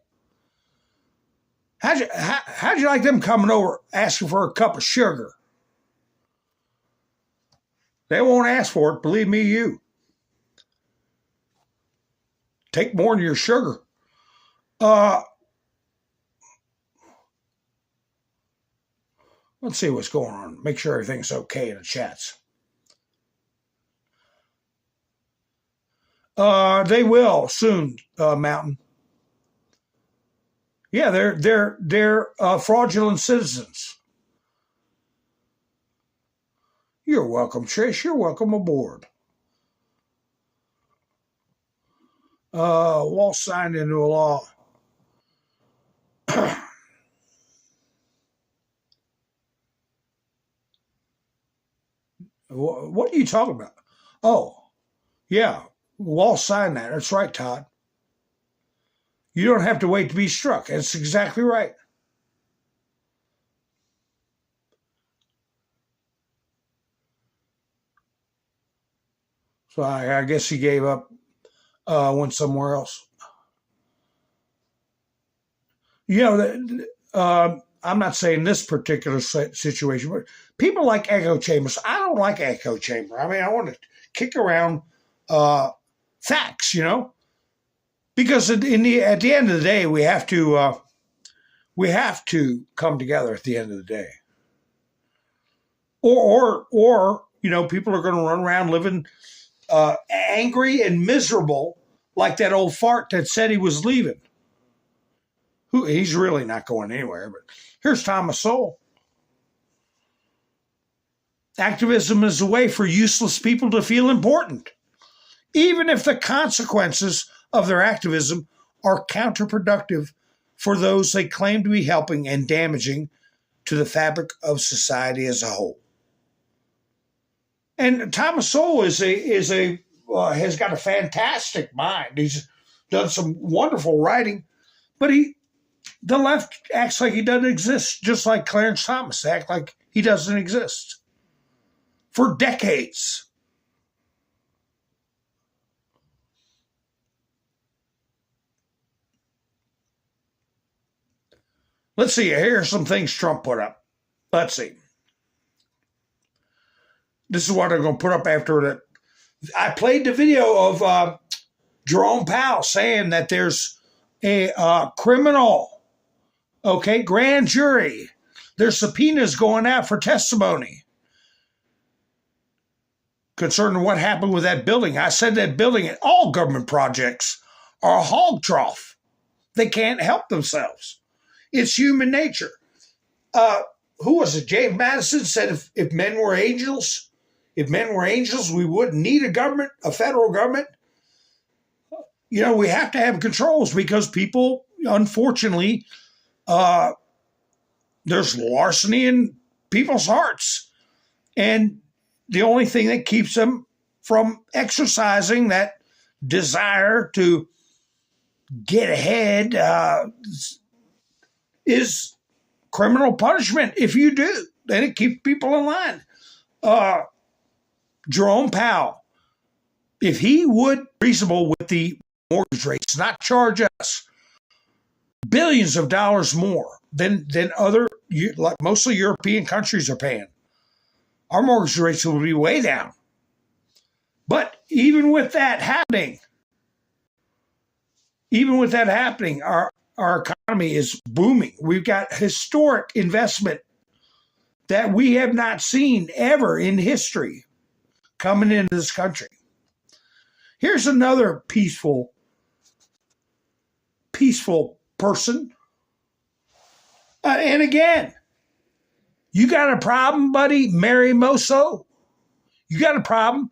How'd you like them coming over asking for a cup of sugar? They won't ask for it, believe me, you. Take more than your sugar. Let's see what's going on. Make sure everything's okay in the chats. They will soon, Mountain. Yeah, they're fraudulent citizens. You're welcome, Trish. You're welcome aboard. Wall signed into a law. What are you talking about? Oh, yeah, Wall signed that. That's right, Todd. You don't have to wait to be struck. That's exactly right. So I guess he gave up, went somewhere else. You know, I'm not saying this particular situation, but people like echo chambers. I don't like echo chamber. I mean, I want to kick around facts, you know, because at the end of the day, we have to come together at the end of the day. Or you know, people are going to run around living angry and miserable like that old fart that said he was leaving. He's really not going anywhere, but here's Thomas Sowell. Activism is a way for useless people to feel important, even if the consequences of their activism are counterproductive for those they claim to be helping and damaging to the fabric of society as a whole. And Thomas Sowell has got a fantastic mind. He's done some wonderful writing, but the left acts like he doesn't exist, just like Clarence Thomas act like he doesn't exist for decades. Let's see. Here are some things Trump put up. Let's see. This is what I'm going to put up after that. I played the video of Jerome Powell saying that there's a criminal, grand jury. There's subpoenas going out for testimony concerning what happened with that building. I said that building and all government projects are a hog trough. They can't help themselves. It's human nature. Who was it? James Madison said if men were angels, we wouldn't need a government, a federal government. We have to have controls because people, unfortunately, there's larceny in people's hearts. And the only thing that keeps them from exercising that desire to get ahead is criminal punishment. If you do, then it keeps people in line. Jerome Powell, if he would be reasonable with the mortgage rates, not charge us billions of dollars more than other, like mostly European countries are paying, our mortgage rates will be way down. But even with that happening, our economy is booming. We've got historic investment that we have not seen ever in history coming into this country. Here's another peaceful person. And again, you got a problem, buddy, Mary Moso? You got a problem?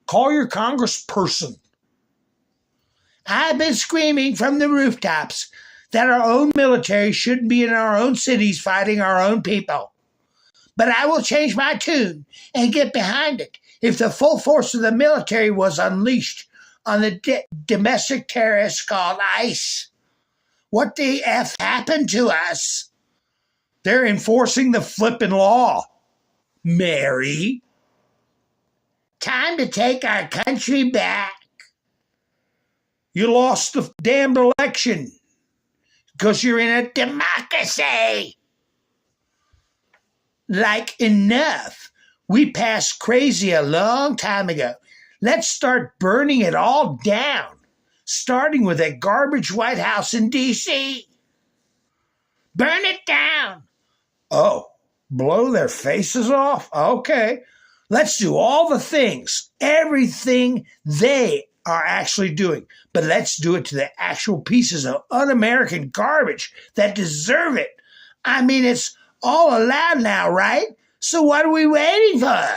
Call your congressperson. I've been screaming from the rooftops that our own military shouldn't be in our own cities fighting our own people. But I will change my tune and get behind it if the full force of the military was unleashed on the domestic terrorists called ICE. What the F happened to us? They're enforcing the flippin' law, Mary. Time to take our country back. You lost the damned election because you're in a democracy. Like, enough. We passed crazy a long time ago. Let's start burning it all down, starting with that garbage White House in D.C. Burn it down. Oh, blow their faces off? Okay. Let's do all the things, everything they are actually doing. But let's do it to the actual pieces of un-American garbage that deserve it. I mean, it's all allowed now, right? So what are we waiting for?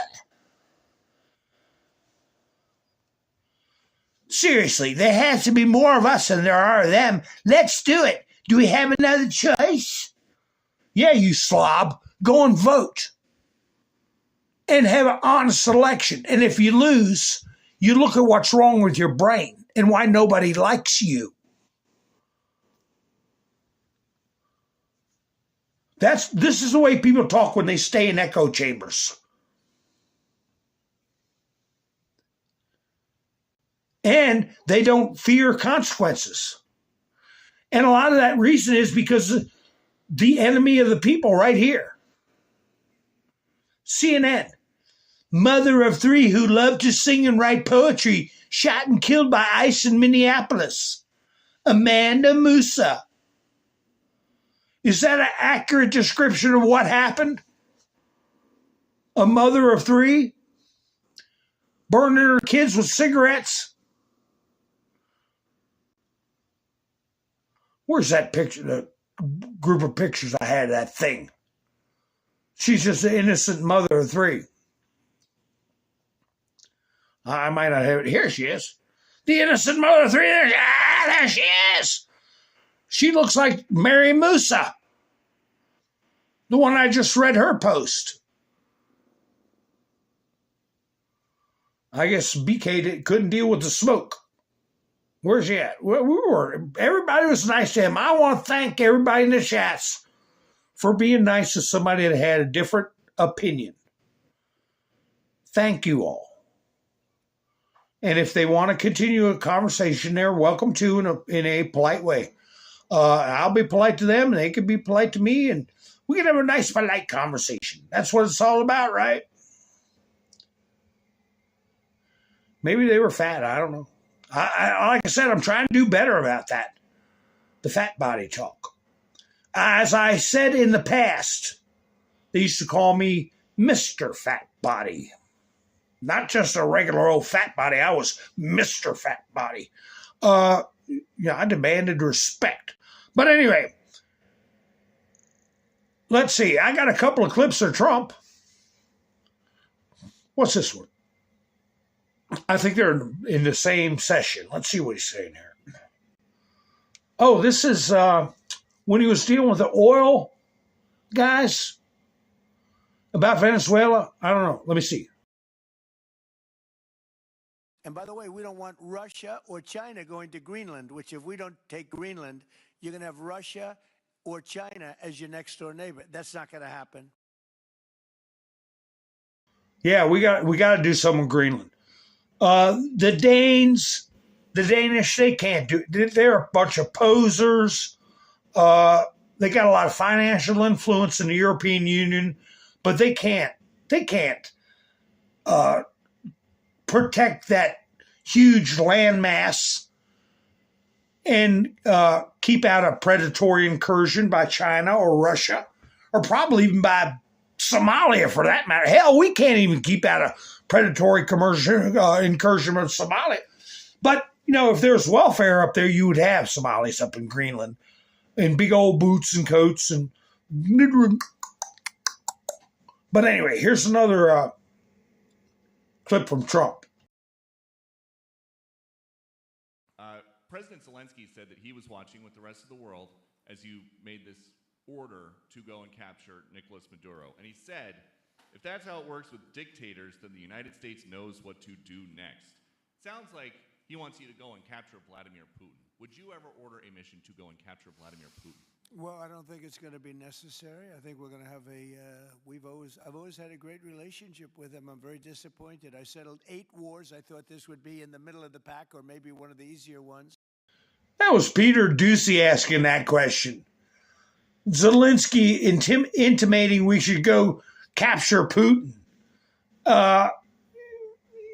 Seriously, there has to be more of us than there are of them. Let's do it. Do we have another choice? Yeah, you slob. Go and vote. And have an honest election. And if you lose, you look at what's wrong with your brain and why nobody likes you. This is the way people talk when they stay in echo chambers. And they don't fear consequences. And a lot of that reason is because the enemy of the people right here. CNN. Mother of 3 who loved to sing and write poetry, shot and killed by ICE in Minneapolis. Amanda Musa. Is that an accurate description of what happened? A mother of 3 burning her kids with cigarettes? Where's that picture, the group of pictures I had of that thing? She's just an innocent mother of 3. I might not have it. Here she is. The innocent mother of 3. There she is. She looks like Mary Musa, the one I just read her post. I guess BK couldn't deal with the smoke. Where's he at? Everybody was nice to him. I want to thank everybody in the chats for being nice to somebody that had a different opinion. Thank you all. And if they want to continue a conversation, they're welcome to in a polite way. I'll be polite to them, and they can be polite to me, and we can have a nice, polite conversation. That's what it's all about, right? Maybe they were fat. I don't know. Like I said, I'm trying to do better about that. The fat body talk. As I said in the past, they used to call me Mr. Fat Body. Not just a regular old fat body. I was Mr. Fat Body. I demanded respect. But anyway, let's see. I got a couple of clips of Trump. What's this one? I think they're in the same session. Let's see what he's saying here. Oh, this is when he was dealing with the oil guys about Venezuela. I don't know. Let me see. And by the way, we don't want Russia or China going to Greenland, which if we don't take Greenland, you're going to have Russia or China as your next door neighbor. That's not going to happen. Yeah, we got to do something with Greenland. The Danish, they can't do it. They're a bunch of posers. They got a lot of financial influence in the European Union, but they can't protect that huge landmass and keep out a predatory incursion by China or Russia, or probably even by Somalia for that matter. Hell, we can't even keep out a predatory incursion of Somalia. But, if there's welfare up there, you would have Somalis up in Greenland in big old boots and coats. But anyway, here's another clip from Trump. President Zelensky said that he was watching with the rest of the world as you made this order to go and capture Nicolas Maduro. And he said, if that's how it works with dictators, then the United States knows what to do next. Sounds like he wants you to go and capture Vladimir Putin. Would you ever order a mission to go and capture Vladimir Putin? Well, I don't think it's going to be necessary. I think we're going to have I've always had a great relationship with him. I'm very disappointed. I settled 8 wars. I thought this would be in the middle of the pack or maybe one of the easier ones. That was Peter Ducey asking that question. Zelensky intimating we should go capture Putin. I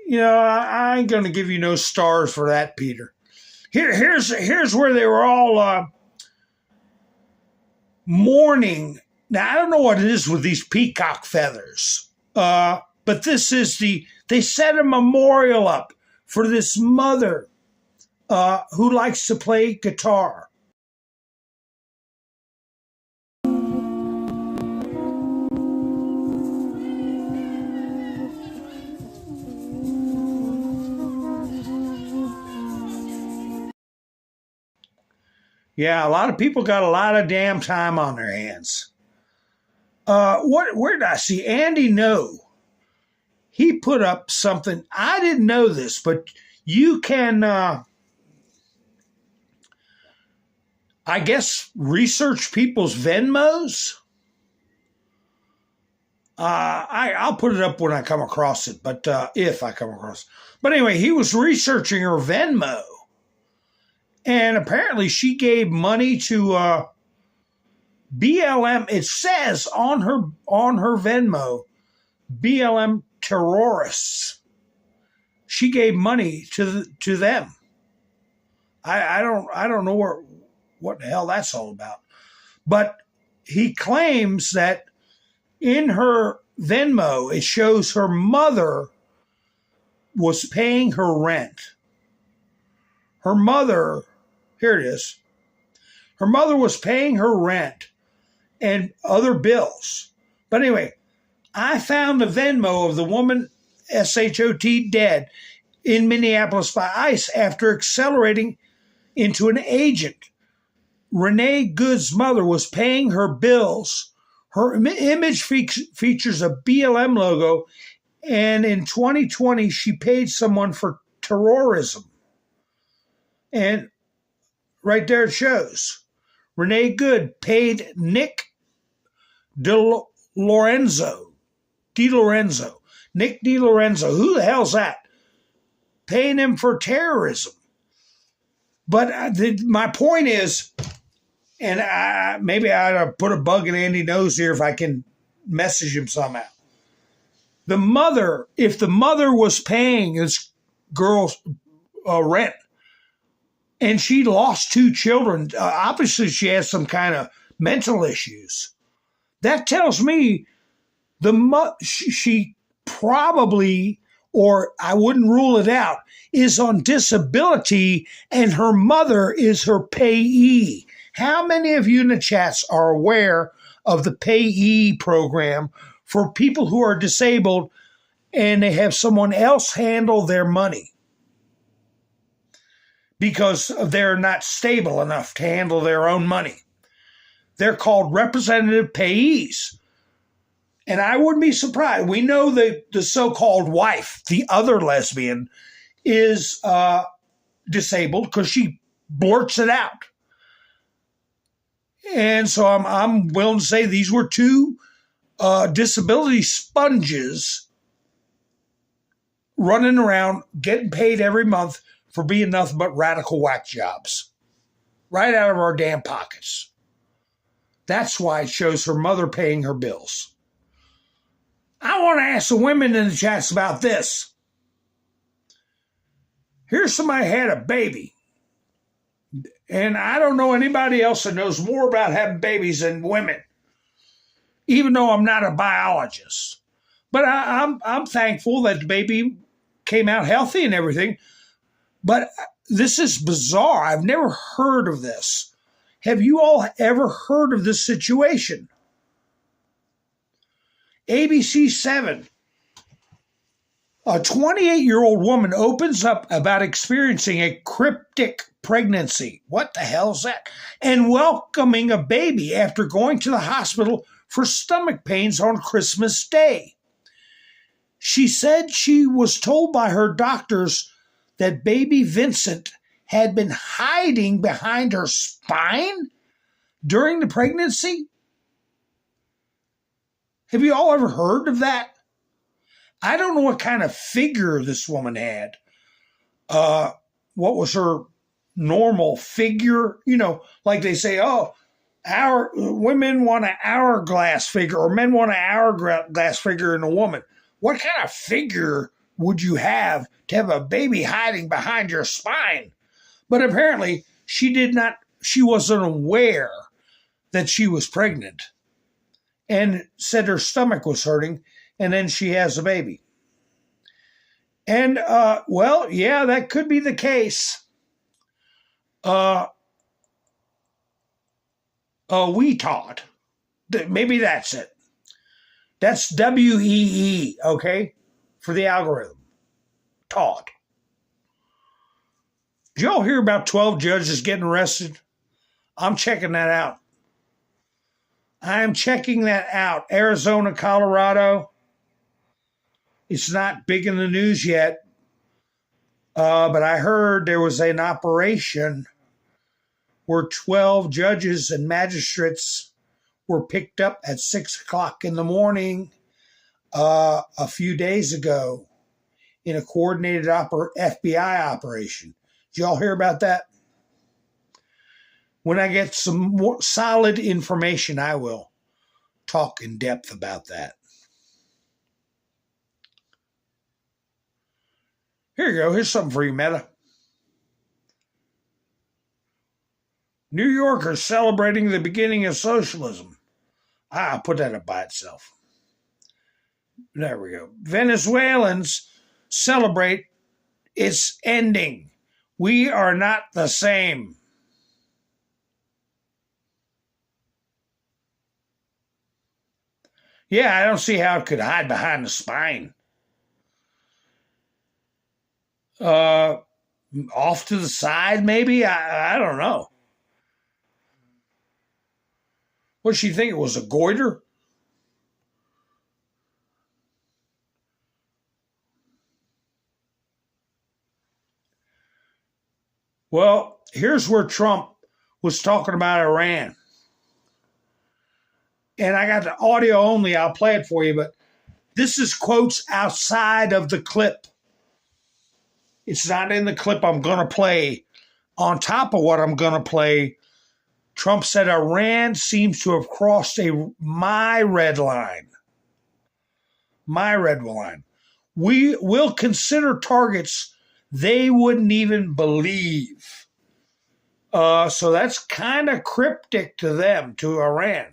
ain't going to give you no stars for that, Peter. Here's where they were all mourning. Now, I don't know what it is with these peacock feathers, but this is they set a memorial up for this mother who likes to play guitar. Yeah, a lot of people got a lot of damn time on their hands. Where did I see Andy? No, he put up something. I didn't know this, but you can, I guess, research people's Venmos. I'll put it up when I come across it, but if I come across it. But anyway, he was researching her Venmo. And apparently she gave money to BLM. It says on her Venmo, BLM terrorists. She gave money to them. I don't know what the hell that's all about. But he claims that in her Venmo, it shows her mother was paying her rent. Her mother, here it is. Her mother was paying her rent and other bills. But anyway, I found the Venmo of the woman, SHOT, dead in Minneapolis by ICE after accelerating into an agent Renee Good's mother was paying her bills. Her image features a BLM logo, and in 2020, she paid someone for terrorism. And right there it shows. Renee Good paid Nick DiLorenzo. Nick DiLorenzo. Who the hell's that? Paying him for terrorism. But my point is, and maybe I ought to put a bug in Andy's nose here if I can message him somehow. The mother, if the mother was paying this girl's rent and she lost 2 children, obviously she has some kind of mental issues. That tells me she probably, or I wouldn't rule it out, is on disability and her mother is her payee. How many of you in the chats are aware of the payee program for people who are disabled and they have someone else handle their money because they're not stable enough to handle their own money? They're called representative payees. And I wouldn't be surprised. We know that the so-called wife, the other lesbian, is disabled because she blurts it out. And so I'm willing to say these were 2 disability sponges running around getting paid every month for being nothing but radical whack jobs. Right out of our damn pockets. That's why it shows her mother paying her bills. I want to ask the women in the chats about this. Here's somebody had a baby. And I don't know anybody else that knows more about having babies than women, even though I'm not a biologist. But I'm thankful that the baby came out healthy and everything. But this is bizarre. I've never heard of this. Have you all ever heard of this situation? ABC 7. A 28-year-old woman opens up about experiencing a cryptic pregnancy. What the hell is that? And welcoming a baby after going to the hospital for stomach pains on Christmas Day. She said she was told by her doctors that baby Vincent had been hiding behind her spine during the pregnancy. Have you all ever heard of that? I don't know what kind of figure this woman had. What was her normal figure? You know, like they say, oh, our women want an hourglass figure, or men want an hourglass figure in a woman. What kind of figure would you have to have a baby hiding behind your spine? But apparently she wasn't aware that she was pregnant and said her stomach was hurting, and then she has a baby. And, well, yeah, that could be the case. We taught. Maybe that's it. That's WEE, okay, for the algorithm. Taught. Did y'all hear about 12 judges getting arrested? I'm checking that out. I'm checking that out. Arizona, Colorado. It's not big in the news yet. But I heard there was an operation where 12 judges and magistrates were picked up at 6 o'clock in the morning a few days ago in a coordinated FBI operation. Did y'all hear about that? When I get some more solid information, I will talk in depth about that. Here you go. Here's something for you, Meta. New Yorkers celebrating the beginning of socialism. I'll put that up by itself. There we go. Venezuelans celebrate its ending. We are not the same. Yeah, I don't see how it could hide behind the spine. Off to the side, maybe? I don't know. What did she think it was, a goiter? Well, here's where Trump was talking about Iran. And I got the audio only. I'll play it for you, but this is quotes outside of the clip. It's not in the clip I'm going to play. On top of what I'm going to play, Trump said Iran seems to have crossed my red line. My red line. We will consider targets they wouldn't even believe. So that's kind of cryptic to them, to Iran.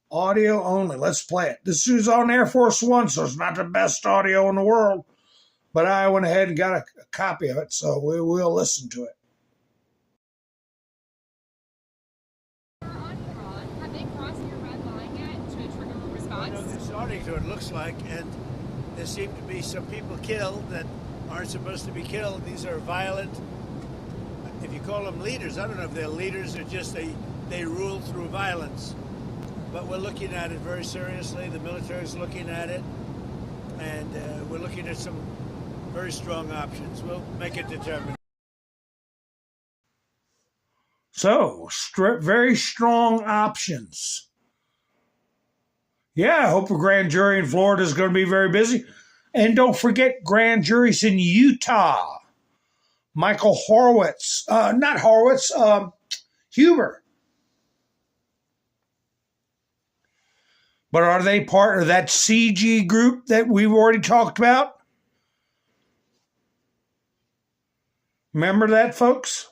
Audio only. Let's play it. This is on Air Force One, so it's not the best audio in the world. But I went ahead and got a copy of it, so we will listen to it. Have they crossed your red line yet to trigger a response? No, they're starting to, it looks like, and there seem to be some people killed that aren't supposed to be killed. These are violent, if you call them leaders, I don't know if they're leaders or just they rule through violence. But we're looking at it very seriously. The military is looking at it, and we're looking at some very strong options. We'll make it determined. So, very strong options. Yeah, I hope a grand jury in Florida is going to be very busy. And don't forget, grand juries in Utah. Michael Horowitz, not Horowitz, Huber. But are they part of that CG group that we've already talked about? Remember that, folks?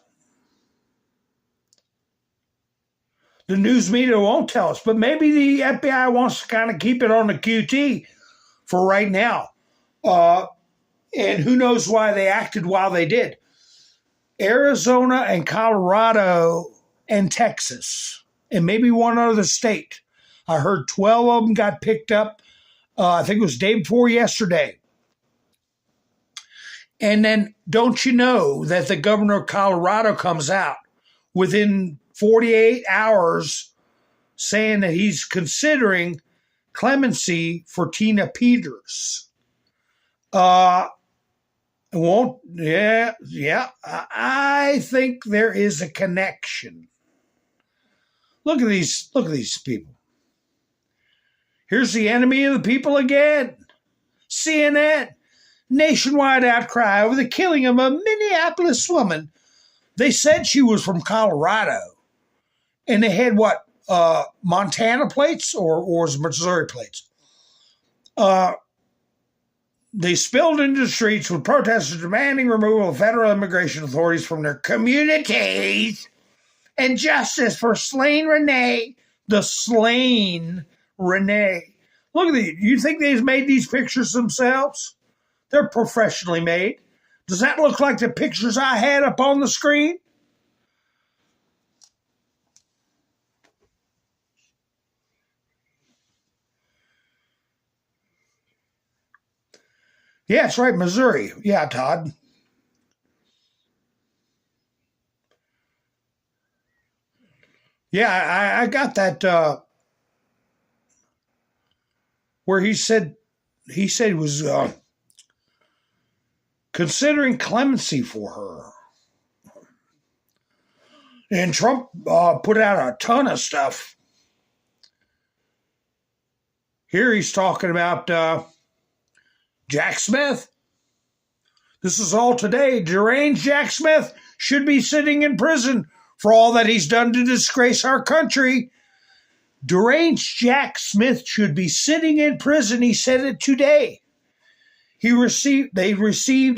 The news media won't tell us, but maybe the FBI wants to kind of keep it on the QT for right now. And who knows why they acted while they did. Arizona and Colorado and Texas, and maybe one other state. I heard 12 of them got picked up. I think it was day before yesterday. And then don't you know that the governor of Colorado comes out within 48 hours saying that he's considering clemency for Tina Peters. I think there is a connection. Look at these people. Here's the enemy of the people again. CNN. Nationwide outcry over the killing of a Minneapolis woman. They said she was from Colorado. And they had what? Montana plates or Missouri plates? They spilled into the streets with protesters demanding removal of federal immigration authorities from their communities and justice for slain Renee, the slain Renee. Look at these. You think they've made these pictures themselves? They're professionally made. Does that look like the pictures I had up on the screen? Yeah, that's right, Missouri. Yeah, Todd. Yeah, I got that where he said he was considering clemency for her. And Trump put out a ton of stuff. Here he's talking about Jack Smith. This is all today. Deranged Jack Smith should be sitting in prison for all that he's done to disgrace our country. Deranged Jack Smith should be sitting in prison. He said it today. They received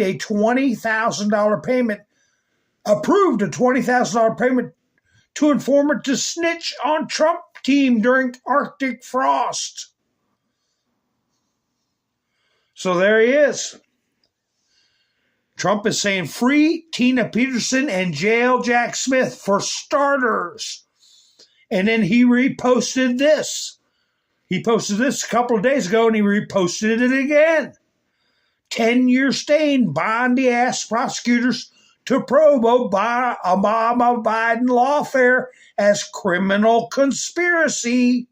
a $20,000 payment, approved a $20,000 payment to informant to snitch on Trump team during Arctic frost. So there he is. Trump is saying free Tina Peterson and jail Jack Smith for starters. And then he reposted this. He posted this a couple of days ago and he reposted it again. 10-year stain, Bondi asked prosecutors to probe Obama-Biden lawfare as criminal conspiracy.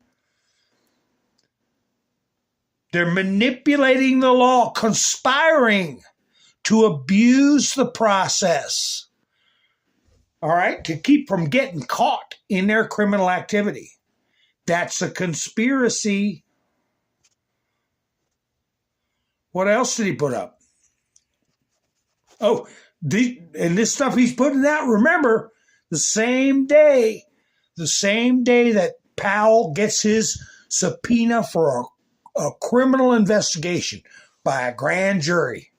They're manipulating the law, conspiring to abuse the process, all right, to keep from getting caught in their criminal activity. That's a conspiracy. What else did he put up? Oh, and this stuff he's putting out, remember, the same day that Powell gets his subpoena for a criminal investigation by a grand jury.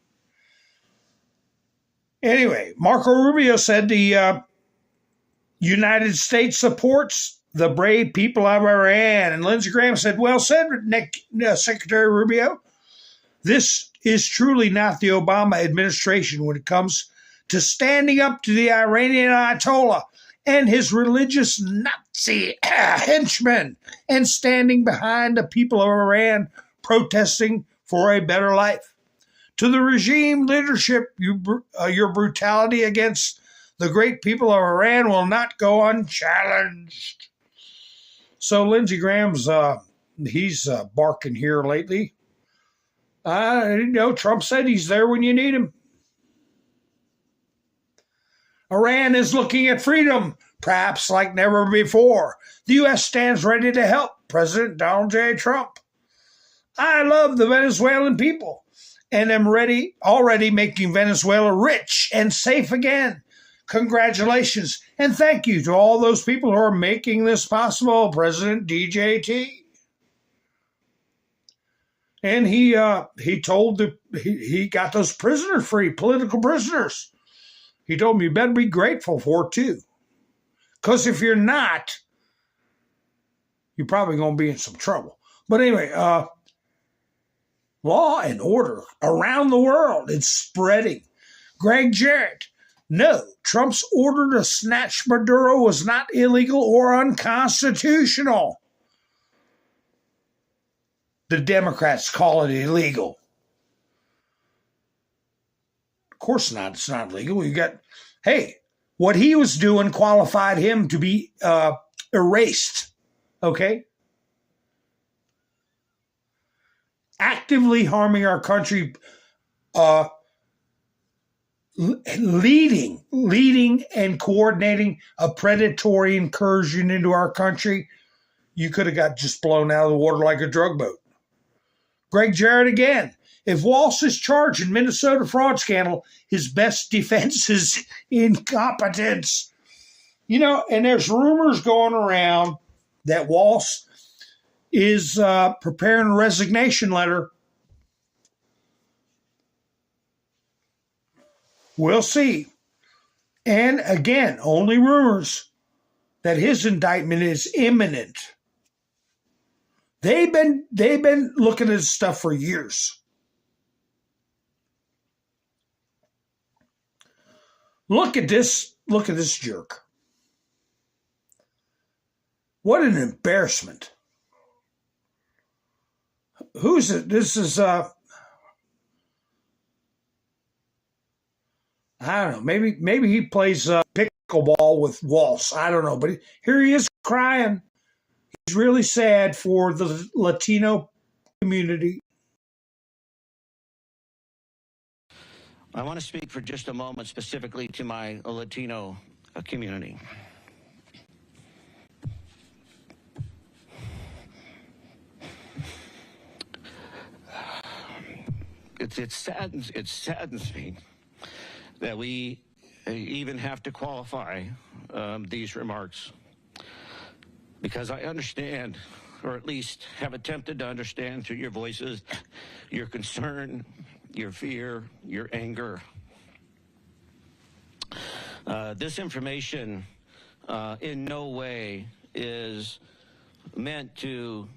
Anyway, Marco Rubio said the United States supports the brave people of Iran. And Lindsey Graham said, well said, Secretary Rubio. This is truly not the Obama administration when it comes to standing up to the Iranian Ayatollah and his religious Nazi henchmen and standing behind the people of Iran protesting for a better life. To the regime leadership, your brutality against the great people of Iran will not go unchallenged. So Lindsey Graham's, he's barking here lately. Trump said he's there when you need him. Iran is looking at freedom, perhaps like never before. The U.S. stands ready to help President Donald J. Trump. I love the Venezuelan people and am already making Venezuela rich and safe again. Congratulations and thank you to all those people who are making this possible, President DJT. And he told he got those prisoners free, political prisoners. He told me you better be grateful for it too. Because if you're not, you're probably going to be in some trouble. But anyway, law and order around the world, it's spreading. Greg Jarrett, no, Trump's order to snatch Maduro was not illegal or unconstitutional. The Democrats call it illegal. Of course not. It's not legal. What he was doing qualified him to be erased. Okay? Actively harming our country, leading and coordinating a predatory incursion into our country. You could have got just blown out of the water like a drug boat. Greg Jarrett again. If Walsh is charged in Minnesota fraud scandal, his best defense is incompetence. And there's rumors going around that Walsh is preparing a resignation letter. We'll see. And again, only rumors that his indictment is imminent. They've been looking at this stuff for years. Look at this jerk. What an embarrassment. Who's it? This is I don't know. Maybe he plays pickleball with Walsh. I don't know, but here he is crying. He's really sad for the Latino community. I want to speak for just a moment specifically to my Latino community. It saddens me that we even have to qualify these remarks, because I understand, or at least have attempted to understand through your voices, your concern, your fear, your anger. This information in no way is meant to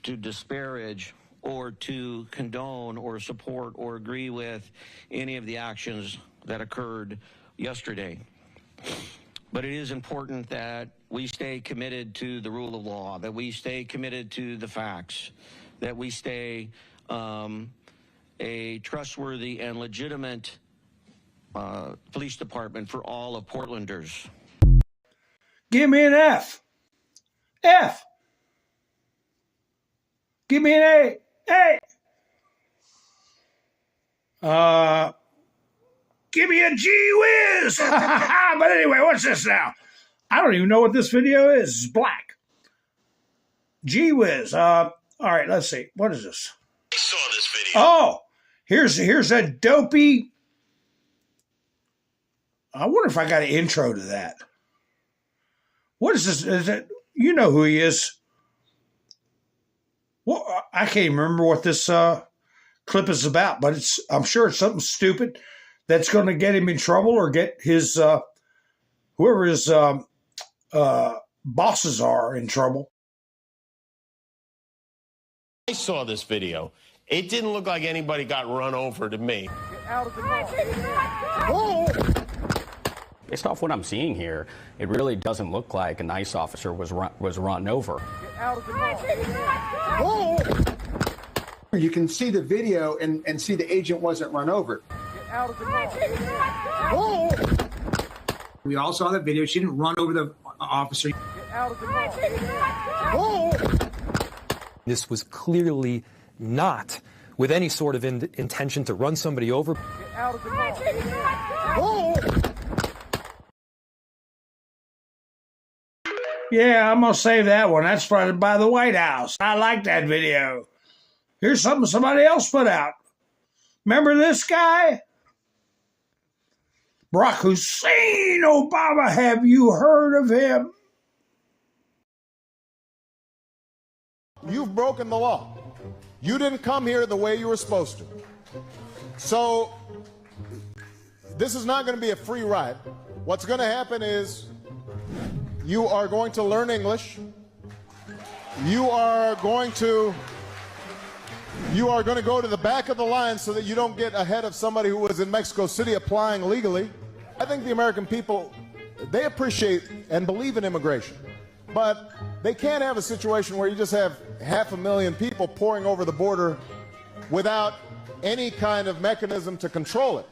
disparage or to condone or support or agree with any of the actions that occurred yesterday. But it is important that we stay committed to the rule of law, that we stay committed to the facts, that we stay a trustworthy and legitimate police department for all of Portlanders. Give me an F. F. Give me an A. A. Give me a gee whiz. But anyway, what's this now? I don't even know what this video is. It's black. Gee whiz. All right, let's see. What is this? I saw this video. Oh, here's a dopey. I wonder if I got an intro to that. What is this? Is it? You know who he is. Well, I can't even remember what this clip is about, but I'm sure it's something stupid that's going to get him in trouble or get his whoever his bosses are in trouble. I saw this video. It didn't look like anybody got run over to me. Get out of the car. Based off what I'm seeing here, it really doesn't look like an ICE officer was run over. Get out of the car. You can see the video and see the agent wasn't run over. Get out of the car. We all saw the video. She didn't run over the officer. Get out of the car. This was clearly not with any sort of intention to run somebody over. Get out of the car. Yeah, I'm going to save that one. That's by the White House. I like that video. Here's something somebody else put out. Remember this guy? Barack Hussein Obama. Have you heard of him? You've broken the law. You didn't come here the way you were supposed to. So this is not going to be a free ride. What's going to happen is you are going to learn English. You are going to go to the back of the line so that you don't get ahead of somebody who was in Mexico City applying legally. I think the American people, they appreciate and believe in immigration. But they can't have a situation where you just have 500,000 people pouring over the border without any kind of mechanism to control it.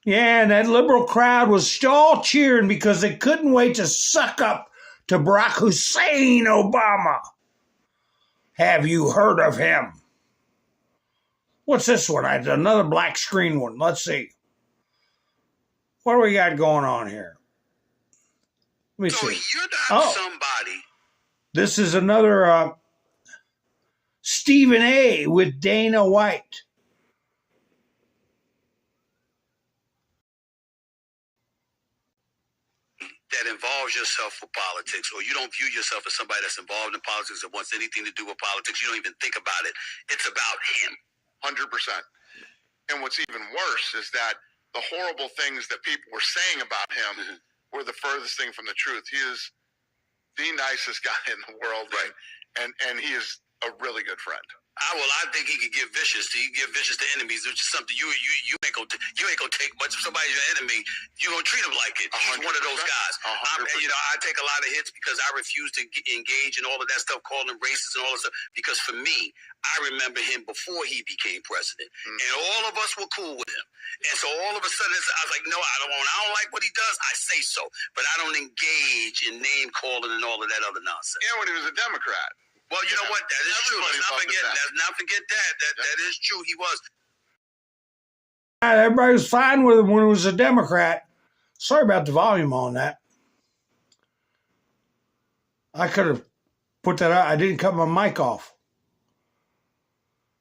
Yeah, and that liberal crowd was all cheering because they couldn't wait to suck up to Barack Hussein Obama. Have you heard of him? What's this one? Another black screen one. Let's see. What do we got going on here? Let me see. You're not somebody. This is another Stephen A. with Dana White. That involves yourself with politics, or you don't view yourself as somebody that's involved in politics that wants anything to do with politics. You don't even think about it. It's about him. 100%. And what's even worse is that the horrible things that people were saying about him were the furthest thing from the truth. He is the nicest guy in the world, right? And he is a really good friend. I think he could get vicious. He can get vicious to enemies, which is something you ain't gonna take much. If somebody's your enemy, you gonna treat him like it. He's 100%. One of those guys. I take a lot of hits because I refuse to engage in all of that stuff, calling him racist and all that stuff. Because for me, I remember him before he became president, and all of us were cool with him. And so all of a sudden, I was like, no, I don't like what he does. I say so, but I don't engage in name calling and all of that other nonsense. And when he was a Democrat. Well, you know what? That is true. Let's not forget that. That is true. He was. Everybody was fine with him when he was a Democrat. Sorry about the volume on that. I could have put that out. I didn't cut my mic off.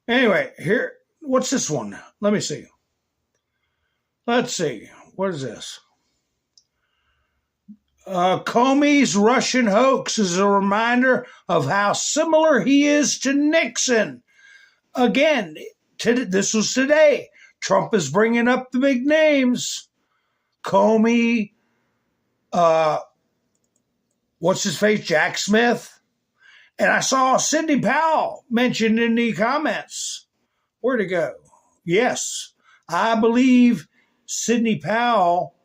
Anyway, here. What's this one? Let me see. Let's see. What is this? Comey's Russian hoax is a reminder of how similar he is to Nixon. Again, this was today. Trump is bringing up the big names. Comey, what's his face, Jack Smith. And I saw Sidney Powell mentioned in the comments. Where'd it go? Yes, I believe Sidney Powell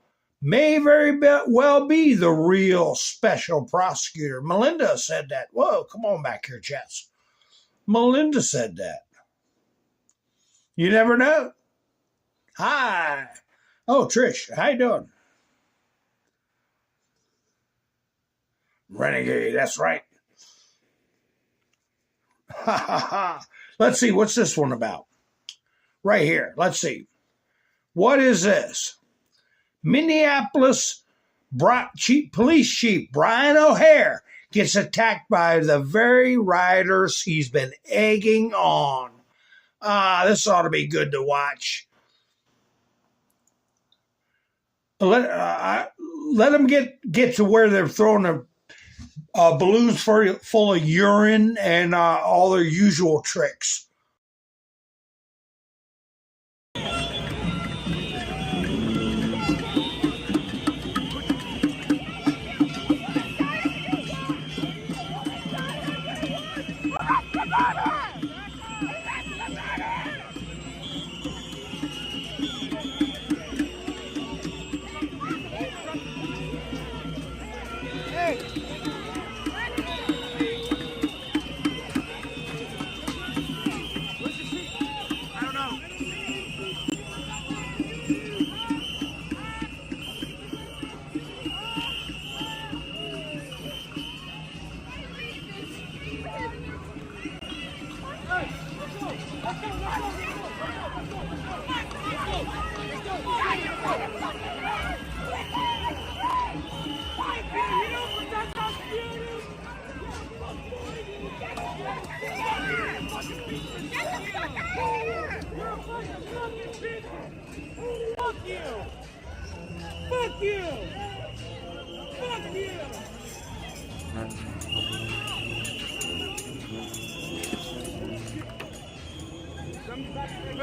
may very well be the real special prosecutor. Melinda said that. Whoa, come on back here, Jess. Melinda said that. You never know. Hi. Oh, Trish, how you doing? Renegade, that's right. Ha ha ha. Let's see, what's this one about? Right here, let's see. What is this? Minneapolis police chief Brian O'Hare gets attacked by the very riders he's been egging on. This ought to be good to watch. Let them get to where they're throwing balloons full of urine and all their usual tricks.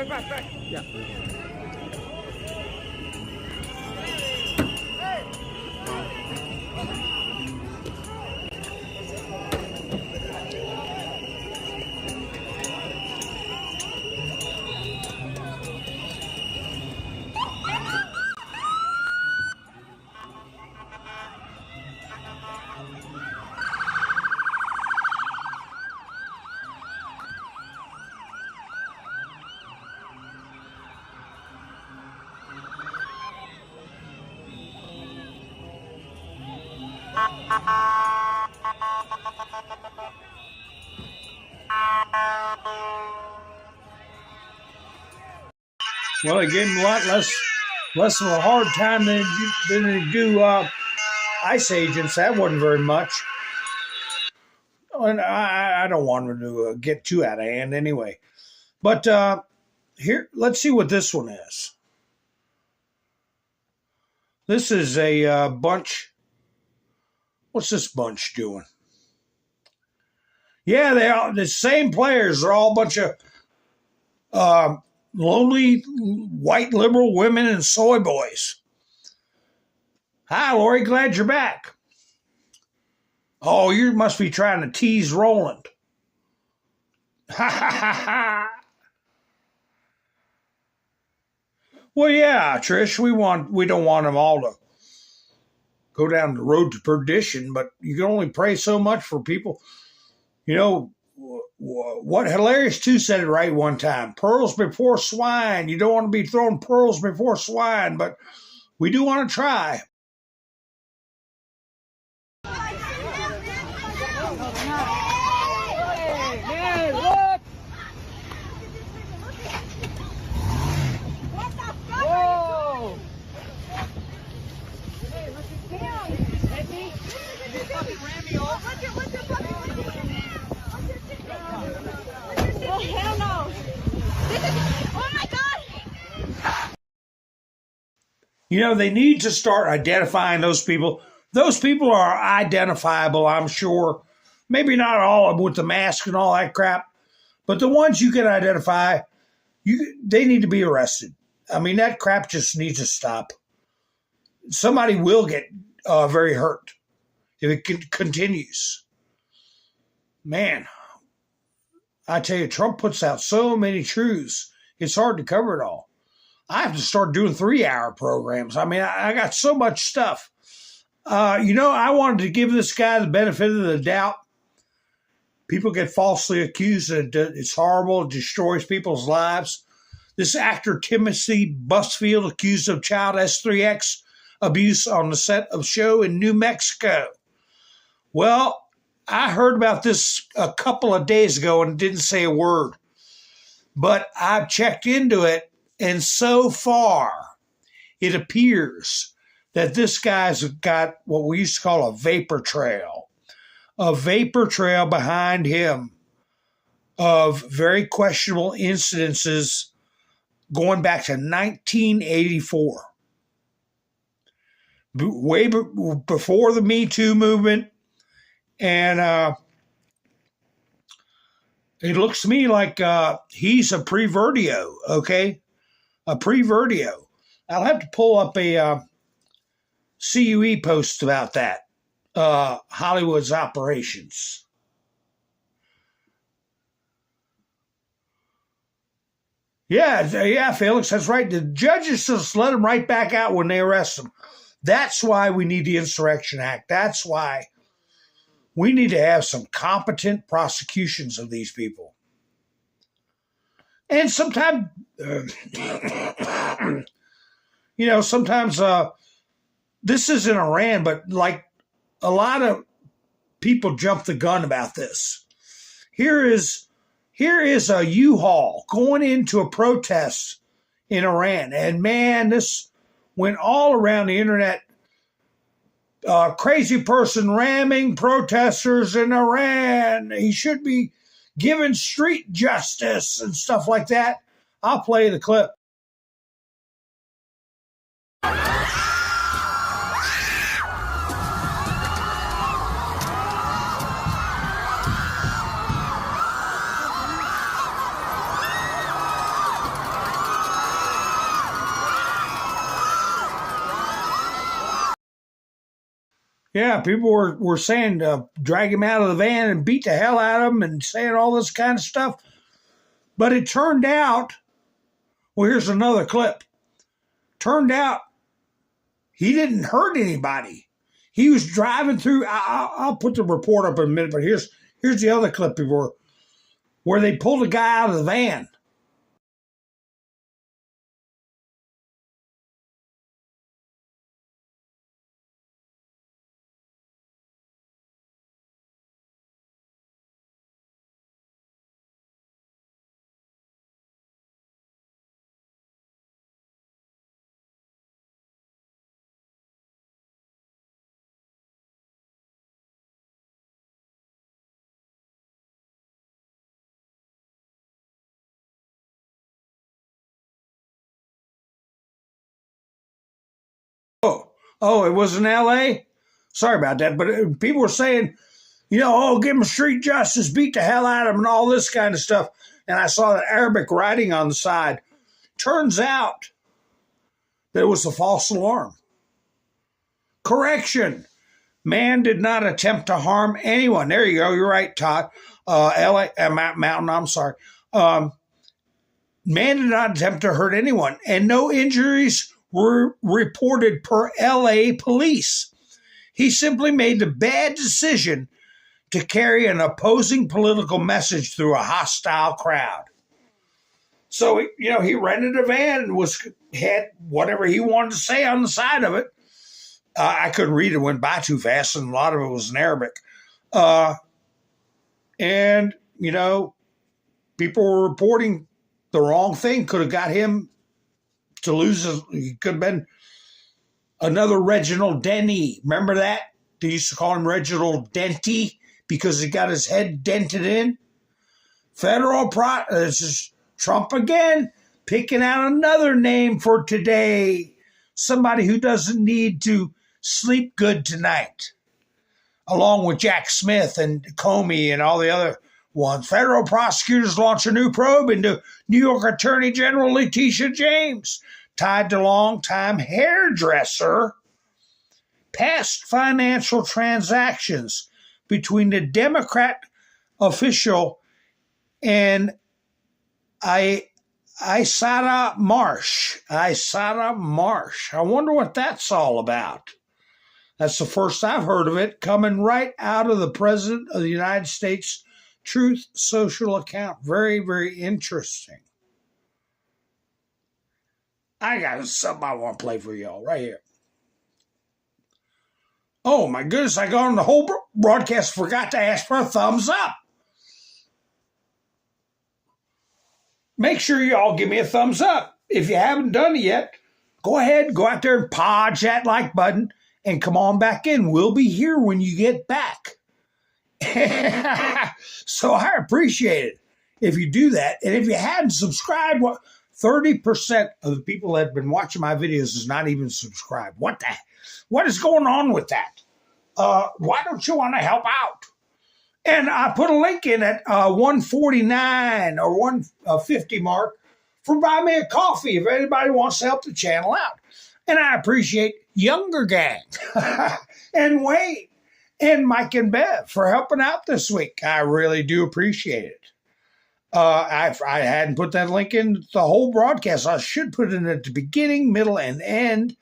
Back. Yeah. Well, they gave them a lot less of a hard time than they do ICE agents. That wasn't very much. And I don't want them to get too out of hand anyway. But here, let's see what this one is. This is a bunch. What's this bunch doing? Yeah, they are the same players. They're all a bunch of lonely white liberal women and soy boys. Hi, Lori. Glad you're back. Oh, you must be trying to tease Roland. Ha ha ha ha. Well, yeah, Trish, we don't want them all to go down the road to perdition, but you can only pray so much for people. You know, what Hilarious 2 said it right one time. Pearls before swine. You don't want to be throwing pearls before swine, but we do want to try. Oh, hell no. Oh, my God. You know, they need to start identifying those people. Those people are identifiable, I'm sure. Maybe not all of them with the mask and all that crap, but the ones you can identify, they need to be arrested. I mean, that crap just needs to stop. Somebody will get very hurt if it continues. Man, I tell you, Trump puts out so many truths, it's hard to cover it all. I have to start doing 3-hour programs. I mean, I got so much stuff. You know, I wanted to give this guy the benefit of the doubt. People get falsely accused, and it's horrible. It destroys people's lives. This actor Timothy Busfield accused of child S3X abuse on the set of show in New Mexico. Well, I heard about this a couple of days ago and didn't say a word. But I've checked into it, and so far, it appears that this guy's got what we used to call a vapor trail behind him of very questionable incidences going back to 1984. Way before the Me Too movement, and it looks to me like he's a pre-Verdio, okay? A pre-Verdio. I'll have to pull up a CUE post about that, Hollywood's operations. Yeah, Felix, that's right. The judges just let them right back out when they arrest them. That's why we need the Insurrection Act. That's why we need to have some competent prosecutions of these people. And sometimes, sometimes this is in Iran, but like a lot of people jump the gun about this. Here is a U-Haul going into a protest in Iran. And man, this went all around the internet. Crazy person ramming protesters in Iran. He should be given street justice and stuff like that. I'll play the clip. Yeah, people were saying drag him out of the van and beat the hell out of him and saying all this kind of stuff. But it turned out, well, here's another clip. Turned out he didn't hurt anybody. He was driving through. I'll put the report up in a minute, but here's the other clip before, where they pulled a guy out of the van. Oh, it was in L.A.? Sorry about that. But people were saying, give him street justice, beat the hell out of him, and all this kind of stuff. And I saw that Arabic writing on the side. Turns out that it was a false alarm. Correction. Man did not attempt to harm anyone. There you go. You're right, Todd. Mountain, I'm sorry. Man did not attempt to hurt anyone, and no injuries were reported per LA police. He simply made the bad decision to carry an opposing political message through a hostile crowd. So, he rented a van and had whatever he wanted to say on the side of it. I couldn't read it, went by too fast, and a lot of it was in Arabic. People were reporting the wrong thing. Could have got him to lose. He could have been another Reginald Denny. Remember that? They used to call him Reginald Denty because he got his head dented in. This is Trump again, picking out another name for today. Somebody who doesn't need to sleep good tonight, along with Jack Smith and Comey and all the other ones. Federal prosecutors launch a new probe into New York Attorney General Letitia James, tied to longtime hairdresser, past financial transactions between the Democrat official and Isada Marsh. I wonder what that's all about. That's the first I've heard of it, coming right out of the President of the United States Truth Social account. Very, very interesting. I got something I want to play for y'all right here. Oh my goodness, I got on the whole broadcast, forgot to ask for a thumbs up. Make sure y'all give me a thumbs up. If you haven't done it yet, go ahead, go out there and podge that like button and come on back in. We'll be here when you get back. So I appreciate it if you do that. And if you hadn't subscribed, 30% of the people that have been watching my videos is not even subscribed. What is going on with that? Why don't you want to help out? And I put a link in at 149 or 150 mark for Buy Me a Coffee if anybody wants to help the channel out. And I appreciate Younger Gang and Wayne and Mike and Bev for helping out this week. I really do appreciate it. I hadn't put that link in the whole broadcast. I should put it in at the beginning, middle, and end,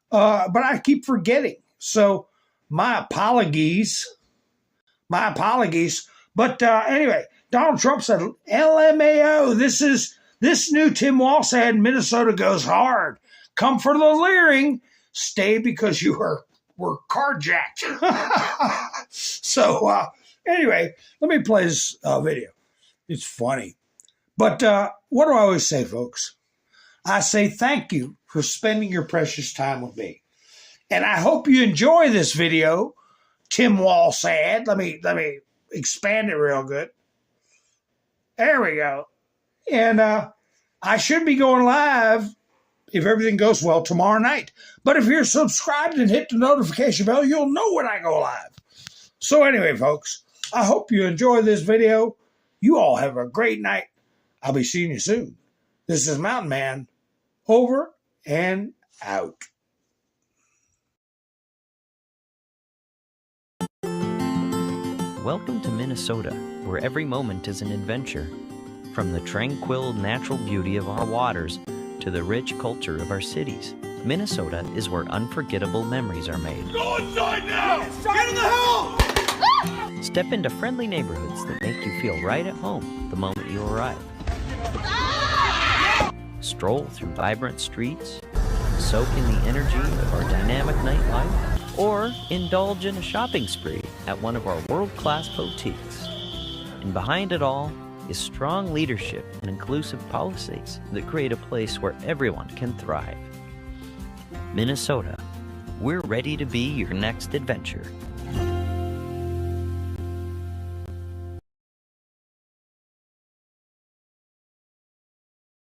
but I keep forgetting. So my apologies. My apologies. But anyway, Donald Trump said, LMAO, this new Tim Wall said Minnesota goes hard. Come for the leering. Stay because you were carjacked. So anyway, let me play this video. It's funny. But what do I always say, folks? I say thank you for spending your precious time with me. And I hope you enjoy this video. Tim Wall said, let me expand it real good. There we go. And I should be going live, if everything goes well, tomorrow night. But if you're subscribed and hit the notification bell, you'll know when I go live. So anyway, folks, I hope you enjoy this video. You all have a great night. I'll be seeing you soon. This is Mountain Man, over and out. Welcome to Minnesota, where every moment is an adventure. From the tranquil natural beauty of our waters to the rich culture of our cities, Minnesota is where unforgettable memories are made. Go inside now! Get in the house! Step into friendly neighborhoods that make you feel right at home the moment you arrive. Stroll through vibrant streets, soak in the energy of our dynamic nightlife, or indulge in a shopping spree at one of our world-class boutiques. And behind it all is strong leadership and inclusive policies that create a place where everyone can thrive. Minnesota, we're ready to be your next adventure.